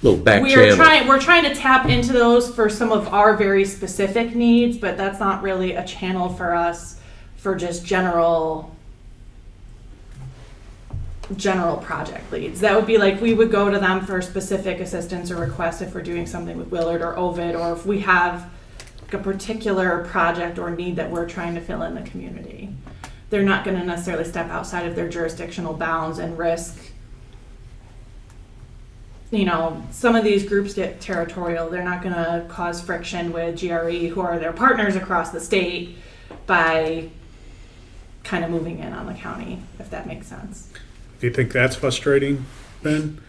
Little back We're channel. trying to tap into those for some of our very specific needs, but that's not really a channel for us for just general project leads. That would be like we would go to them for specific assistance or requests if we're doing something with Willard or Ovid, or if we have a particular project or need that we're trying to fill in the community. They're not going to necessarily step outside of their jurisdictional bounds and risk. Some of these groups get territorial. They're not going to cause friction with GRE, who are their partners across the state, by kind of moving in on the county, if that makes sense. Do you think that's frustrating, Ben?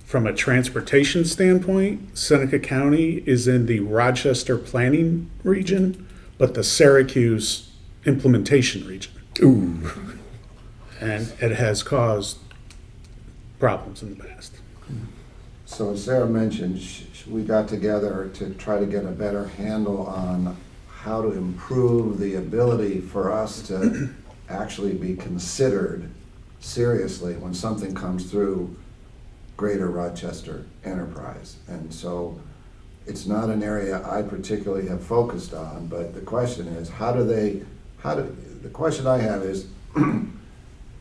From a transportation standpoint, Seneca County is in the Rochester planning region, but the Syracuse implementation region. Ooh. And it has caused problems in the past. So as Sarah mentioned, we got together to try to get a better handle on how to improve the ability for us to actually be considered seriously when something comes through Greater Rochester Enterprise. And so it's not an area I particularly have focused on, but the question is, the question I have is,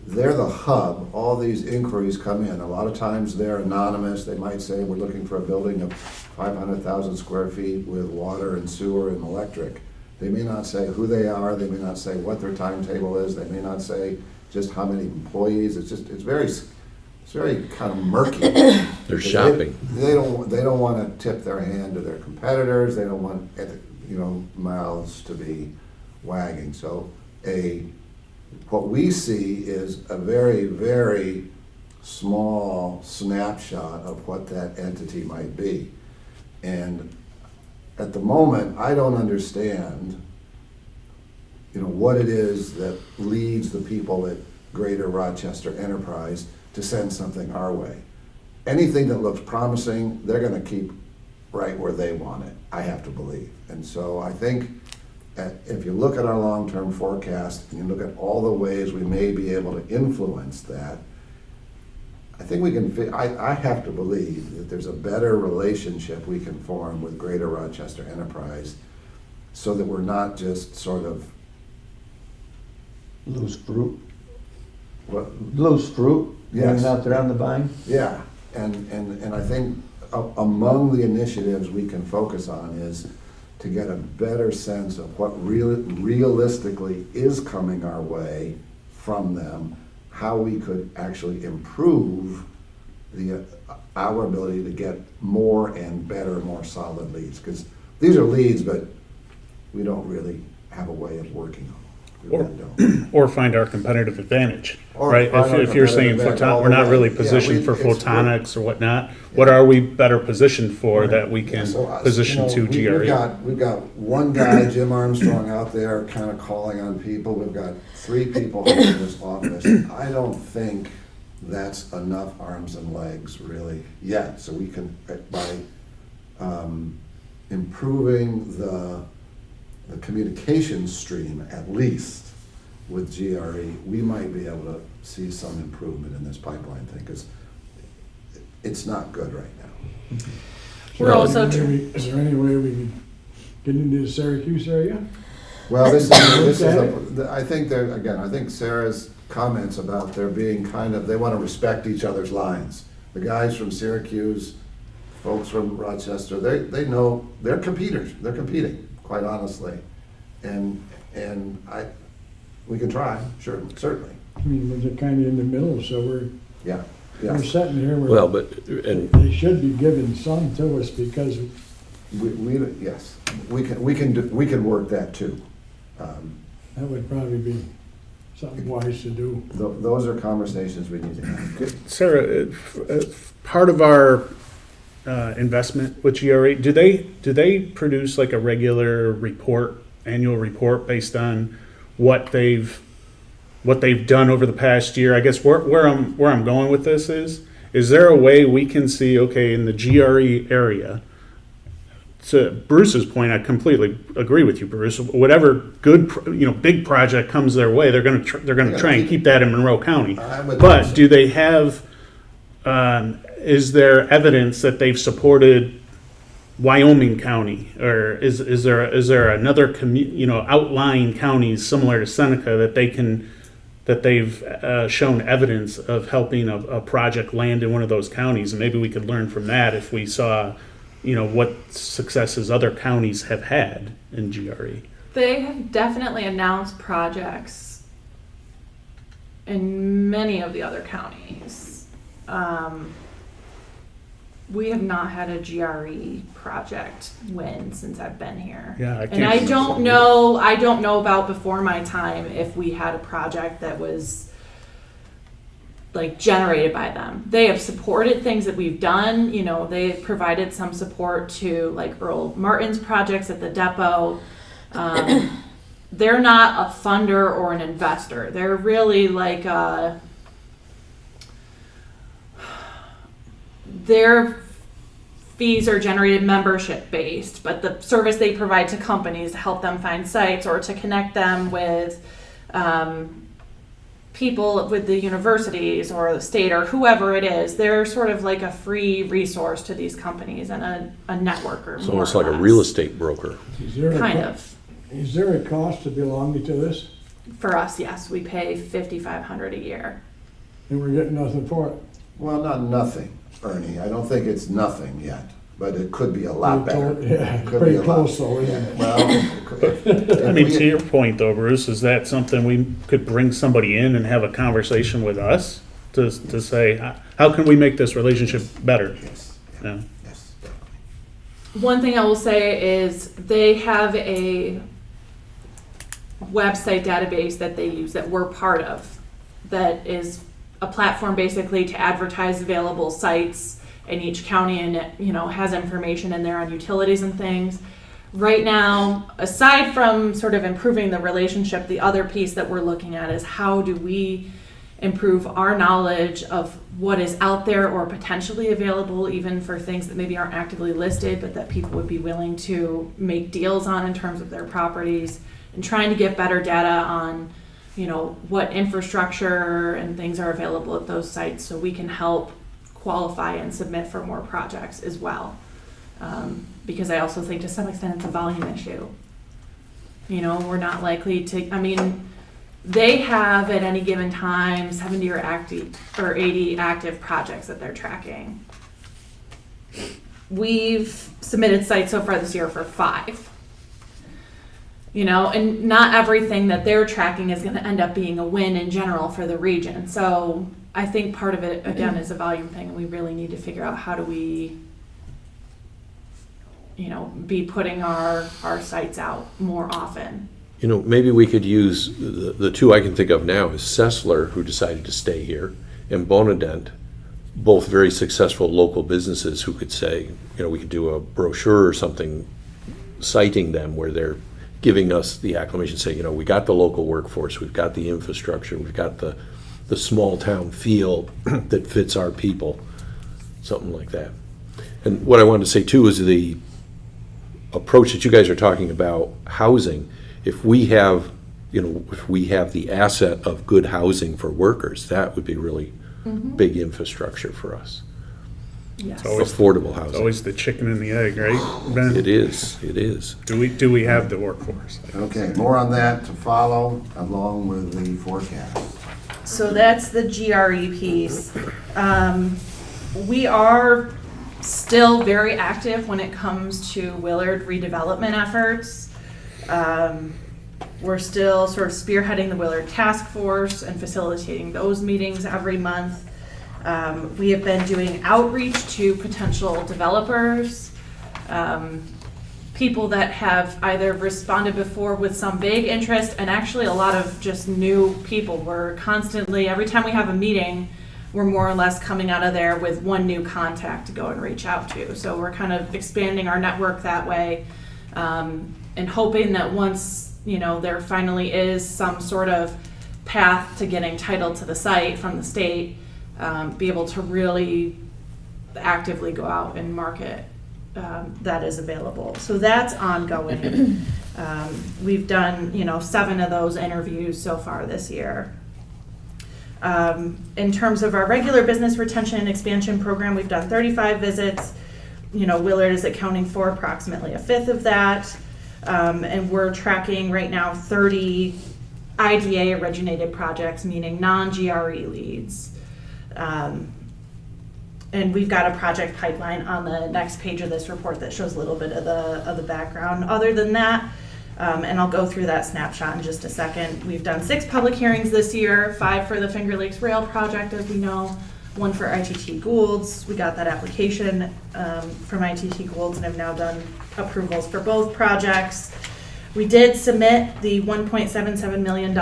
they're the hub. All these inquiries come in. A lot of times they're anonymous. They might say, we're looking for a building of 500,000 square feet with water and sewer and electric. They may not say who they are. They may not say what their timetable is. They may not say just how many employees. It's very kind of murky. They're shopping. They don't want to tip their hand to their competitors. They don't want mouths to be wagging. So what we see is a very, very small snapshot of what that entity might be. And at the moment, I don't understand, what it is that leads the people at Greater Rochester Enterprise to send something our way. Anything that looks promising, they're gonna keep right where they want it, I have to believe. And so I think if you look at our long-term forecast and you look at all the ways we may be able to influence that, I think we can, I have to believe that there's a better relationship we can form with Greater Rochester Enterprise so that we're not just sort of, Loose fruit, what, loose fruit, Yes. hanging out there on the vine. yeah, and I think among the initiatives we can focus on is to get a better sense of what realistically is coming our way from them, how we could actually improve our ability to get more and better, more solid leads. Because these are leads, but we don't really have a way of working on them. We really don't. Or find our competitive advantage, Or right? find our If you're saying competitive advantage all we're not the really way. Yeah, positioned for it's- photonics or whatnot, what are we better positioned for that we Yeah, can so us, position to We've GRE? got one guy, Jim Armstrong, out there kind of calling on people. We've got 3 people in this office. I don't think that's enough arms and legs really yet. So we can, by improving the communication stream at least with GRE, we might be able to see some improvement in this pipeline thing, because it's not good right now. We're also, Is there any way we could get into the Syracuse area? Well, this is, Okay. I think there, again, I think Sarah's comments about there being kind of, they want to respect each other's lines. The guys from Syracuse, folks from Rochester, they know, they're competitors, they're competing, quite honestly. And we can try, sure, certainly, I mean, we're just kind of in the middle, so yeah, we're yeah. sitting here, Well, we're, but, and they should be giving some to us because Yes, we can work that too. that would probably be something wise to do. Those are conversations we need to have. Sarah, part of our investment with GRE, do they produce like a regular report, annual report based on what they've done over the past year? I guess where I'm going with this is there a way we can see, okay, in the GRE area, to Bruce's point, I completely agree with you, Bruce. Whatever good, big project comes their way, they're going to try and keep that in Monroe County. I would think But so. do they have? Is there evidence that they've supported Wyoming County, or is there another outlying counties similar to Seneca that they've shown evidence of helping a project land in one of those counties? And maybe we could learn from that if we saw, what successes other counties have had in GRE. they have definitely announced projects in many of the other counties. We have not had a GRE project win since I've been here. Yeah, I And can't. I don't know about before my time if we had a project that was like generated by them. They have supported things that we've done, they have provided some support to like Earl Martin's projects at the depot. They're not a funder or an investor. They're really like their fees are generated membership based, but the service they provide to companies to help them find sites or to connect them with people with the universities or the state or whoever it is, they're sort of like a free resource to these companies and a networker. it's almost like a real estate broker. Is there a Kind co- of. Is there a cost to belonging to this? For us, yes, we pay $5,500 a year. And we're getting nothing for it? Well, not nothing, Ernie. I don't think it's nothing yet, but it could be a lot better. Yeah, Could be pretty a lot- close though, isn't it? Well, I mean, to your point though, Bruce, is that something we could bring somebody in and have a conversation with us to say, how can we make this relationship better? yes, Yeah. yes, definitely. One thing I will say is they have a website database that they use that we're part of that is a platform basically to advertise available sites in each county, and it has information in there on utilities and things. Right now, aside from sort of improving the relationship, the other piece that we're looking at is how do we improve our knowledge of what is out there or potentially available, even for things that maybe aren't actively listed, but that people would be willing to make deals on in terms of their properties, and trying to get better data on, what infrastructure and things are available at those sites so we can help qualify and submit for more projects as well. Because I also think to some extent it's a volume issue. You know, we're not likely to, I mean, they have at any given time 70 or 80 active projects that they're tracking. We've submitted sites so far this year for 5. You know, and not everything that they're tracking is going to end up being a win in general for the region. So I think part of it, again, is a volume thing. We really need to figure out how do we, you know, be putting our sites out more often. You know, maybe we could use, the two I can think of now is Sessler, who decided to stay here, and Bonadent, both very successful local businesses who could say, you know, we could do a brochure or something citing them where they're giving us the acclamation, say, you know, we got the local workforce, we've got the infrastructure, we've got the small town feel that fits our people, something like that. And what I wanted to say too is the approach that you guys are talking about, housing. If we have, you know, if we have the asset of good housing for workers, that would be really big infrastructure for us. Yes. It's always- Affordable It's housing. always the chicken and the egg, right, Ben? It is, it is. Do we have the workforce? Okay, more on that to follow along with the forecast. So that's the GRE piece. We are still very active when it comes to Willard redevelopment efforts. We're still sort of spearheading the Willard Task Force and facilitating those meetings every month. We have been doing outreach to potential developers, people that have either responded before with some vague interest, and actually a lot of just new people. We're constantly, every time we have a meeting, we're more or less coming out of there with one new contact to go and reach out to. So we're kind of expanding our network that way, and hoping that once, you know, there finally is some sort of path to getting title to the site from the state, be able to really actively go out and market that is available. So that's ongoing. We've done, you know, 7 of those interviews so far this year. In terms of our regular business retention and expansion program, we've done 35 visits. You know, Willard is accounting for approximately 1/5 of that. And we're tracking right now 30 IDA originated projects, meaning non-GRE leads. And we've got a project pipeline on the next page of this report that shows a little bit of the background. Other than that, and I'll go through that snapshot in just a second, we've done 6 public hearings this year, 5 for the Finger Lakes Rail project, as we know, 1 for ITT Gould's. We got that application from ITT Gould's and have now done approvals for both projects. We did submit the $1.77 million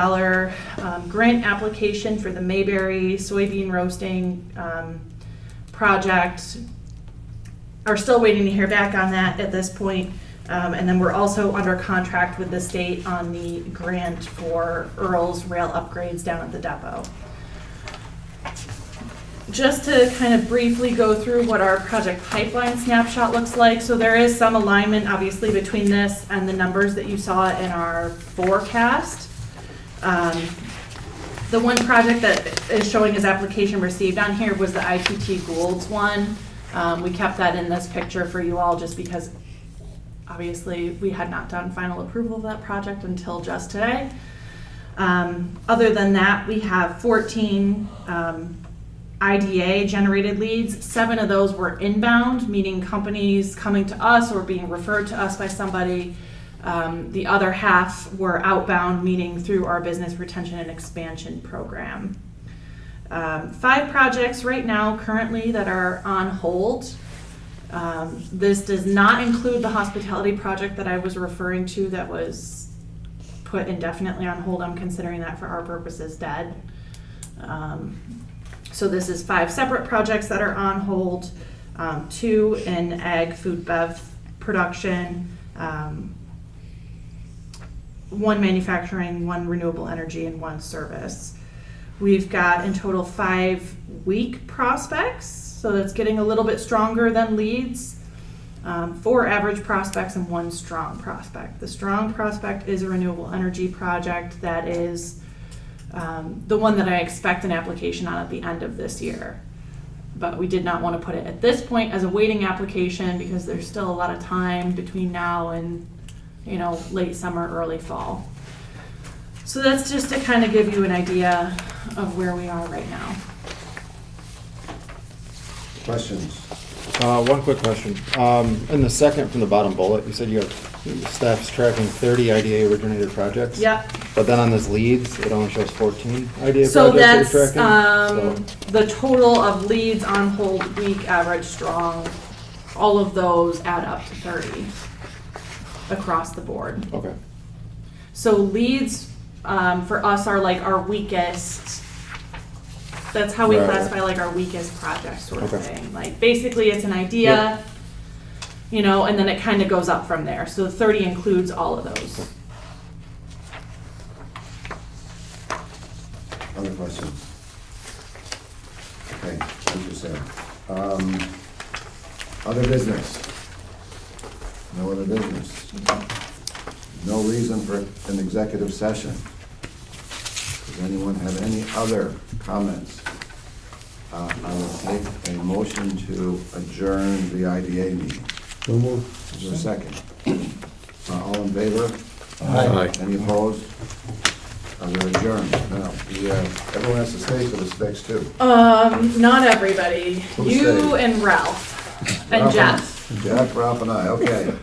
grant application for the Mayberry soybean roasting project. Are still waiting to hear back on that at this point. And then we're also under contract with the state on the grant for Earl's rail upgrades down at the depot. Just to kind of briefly go through what our project pipeline snapshot looks like. So there is some alignment, obviously, between this and the numbers that you saw in our forecast. The one project that is showing as application received on here was the ITT Gould's one. We kept that in this picture for you all just because obviously we had not done final approval of that project until just today. Other than that, we have 14 IDA generated leads. 7 of those were inbound, meaning companies coming to us or being referred to us by somebody. The other half were outbound, meaning through our business retention and expansion program. 5 projects right now currently that are on hold. This does not include the hospitality project that I was referring to that was put indefinitely on hold. I'm considering that for our purposes dead. So this is 5 separate projects that are on hold, 2 in ag, food, bev production, 1 manufacturing, 1 renewable energy, and 1 service. We've got in total 5 weak prospects, so that's getting a little bit stronger than leads. 4 average prospects and 1 strong prospect. The strong prospect is a renewable energy project that is the one that I expect an application on at the end of this year. But we did not want to put it at this point as a waiting application because there's still a lot of time between now and late summer, early fall. So that's just to kind of give you an idea of where we are right now. Questions? One quick question. In the second from the bottom bullet, you said you have staff's tracking 30 IDA originated projects. Yep. But then on this leads, it only shows 14 IDA So projects that's that you're tracking. the total of leads on hold week, average, strong. All of those add up to 30 across the board. Okay. So leads for us are like our weakest. That's how we Right. classify like our weakest project sort of Okay. thing. Like basically it's an idea, and then it kind of goes up from there. So 30 includes all of those. Other questions? Okay, thank you, Sarah. Other business? No other business? No reason for an executive session? Does anyone have any other comments? I will take a motion to adjourn the IDA meeting. So moved. Is there a second? All in favor? Aye. Any opposed? We're adjourned. Now, everyone has to stay for this next too. Not everybody. Who You stayed? and Ralph and Ralph Jeff. Jeff, Ralph, and I, okay.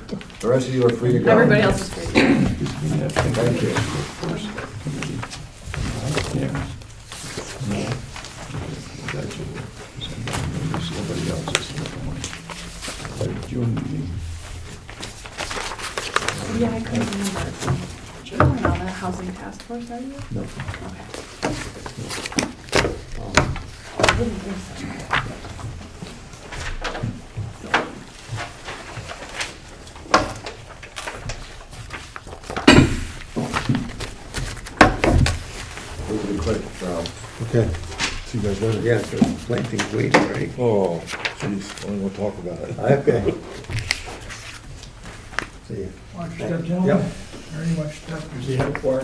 The rest of you are free to go. Everybody else is free. Thank you. Yeah, I couldn't remember. You're not on the housing task force, are you? No. Okay. I didn't think so. Move it quick, Ralph. Okay. See you guys later. Yeah, so planting's waiting, right? Oh, jeez, only we'll talk about it. Okay. See you. Watch that, gentlemen. Yep. Very much stuff to see how far.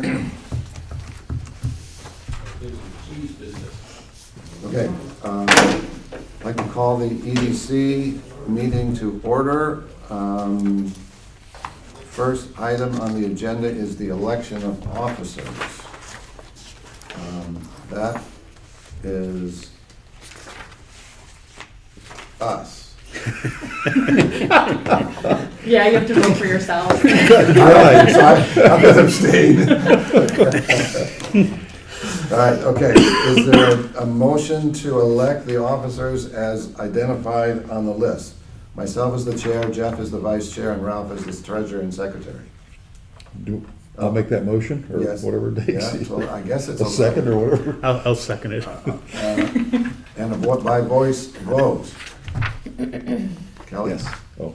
Okay, I'd like to call the EDC meeting to order. First item on the agenda is the election of officers. That is us. Yeah, you have to vote for yourself. All right, so I'm gonna abstain. All right, okay, is there a motion to elect the officers as identified on the list? Myself as the chair, Jeff is the vice chair, and Ralph is the treasurer and secretary. I'll make that motion, or Yes. whatever it Yeah, takes. so I guess it's A second or whatever. I'll second it. And a vote by voice vote. Kelly? Yes. Oh,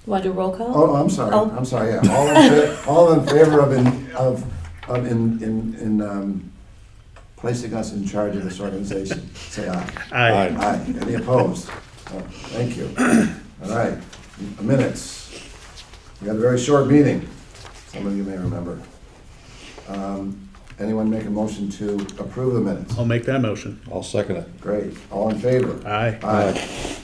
Want to do a roll call? Oh, I'm sorry, Oh. I'm sorry, yeah. All in favor of placing us in charge of this organization, say aye. Aye. Aye. Any opposed? Oh, thank you. All right, minutes. We had a very short meeting, some of you may remember. Anyone make a motion to approve the minutes? I'll make that motion. I'll second it. Great, all in favor? Aye. Aye.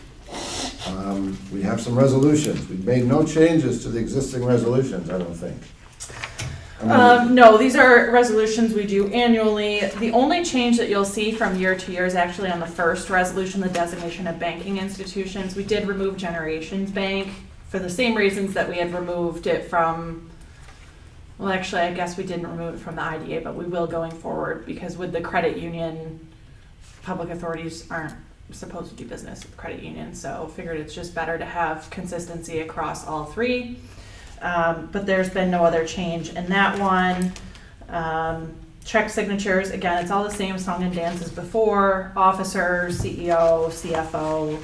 We have some resolutions. We've made no changes to the existing resolutions, I don't think. No, these are resolutions we do annually. The only change that you'll see from year to year is actually on the first resolution, the designation of banking institutions. We did remove Generations Bank for the same reasons that we had removed it from, well, actually, I guess we didn't remove it from the IDA, but we will going forward, because with the credit union, public authorities aren't supposed to do business with credit unions, so figured it's just better to have consistency across all three. But there's been no other change in that one. Check signatures, again, it's all the same song and dance as before. Officers, CEO, CFO,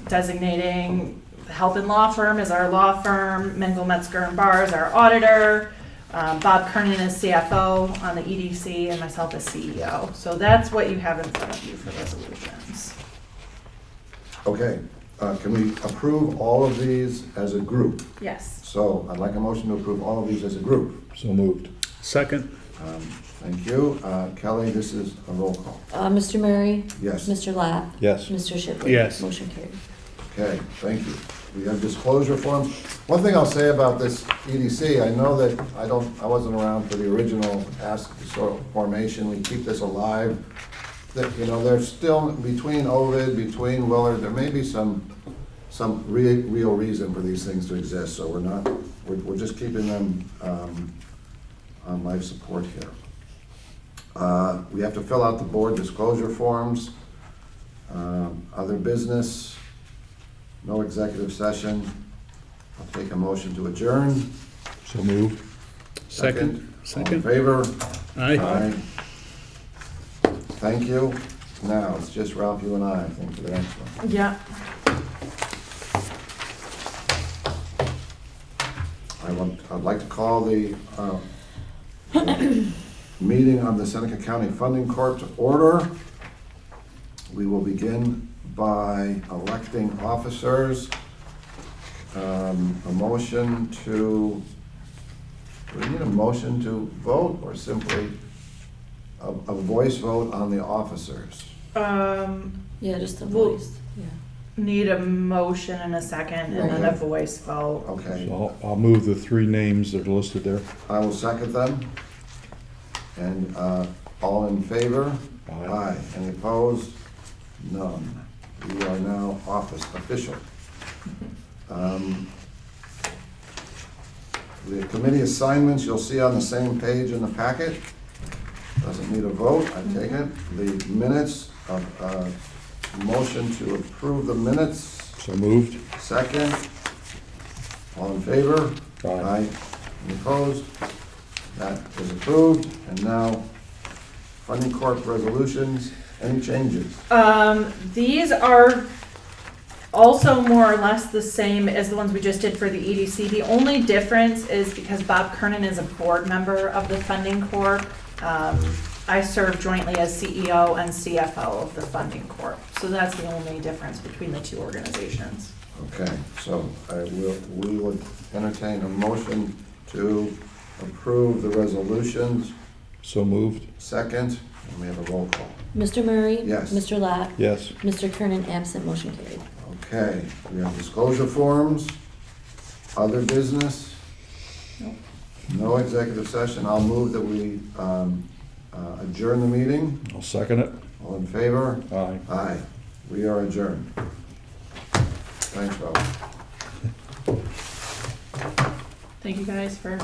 designating Help and Law Firm as our law firm, Mengel, Metzger and Barr is our auditor, Bob Kernan is CFO on the EDC, and myself as CEO. So that's what you have in front of you for resolutions. Okay, can we approve all of these as a group? Yes. So I'd like a motion to approve all of these as a group. So moved. Second. Thank you. Kelly, this is a roll call. Mr. Murray? Yes. Mr. Latt? Yes. Mr. Shipley? Yes. Motion carried. Okay, thank you. we have disclosure forms. One thing I'll say about this EDC, I know that I wasn't around for the original formation. We keep this alive. That, you know, there's still, between Ovid, between Willard, there may be some real reason for these things to exist, so we're just keeping them on life support here. We have to fill out the board disclosure forms. Other business, no executive session. I'll take a motion to adjourn. So moved. Second. All in favor? Aye. Thank you. Now, it's just Ralph, you and I think, for the next one. Yeah. I'd like to call the meeting on the Seneca County Funding Corp to order. We will begin by electing officers. A motion to, do we need a motion to vote or simply a voice vote on the officers? Yeah, just the Well- voice. Yeah. Need a motion and a second and then a voice vote. Okay, So I'll move the three names that are listed there. I will second them. And all in favor? Aye. Any opposed? None. We are now office official. The committee assignments you'll see on the same page in the packet. Doesn't need a vote, I take it. The minutes of, motion to approve the minutes, So moved. second. All in favor? Aye. Any opposed? That is approved. And now, Funding Corp resolutions, any changes? These are also more or less the same as the ones we just did for the EDC. The only difference is because Bob Kernan is a board member of the Funding Corp. I serve jointly as CEO and CFO of the Funding Corp. So that's the only difference between the two organizations. Okay, so we would entertain a motion to approve the resolutions. So moved. Second, and we have a roll call. Mr. Murray? Yes. Mr. Lot? Yes. Mr. Kernan, absent, motion carried. Okay, we have disclosure forms, other business. Nope. No executive session. I'll move that we adjourn the meeting. I'll second it. All in favor? Aye. Aye. We are adjourned. Thanks, Bob. Thank you guys for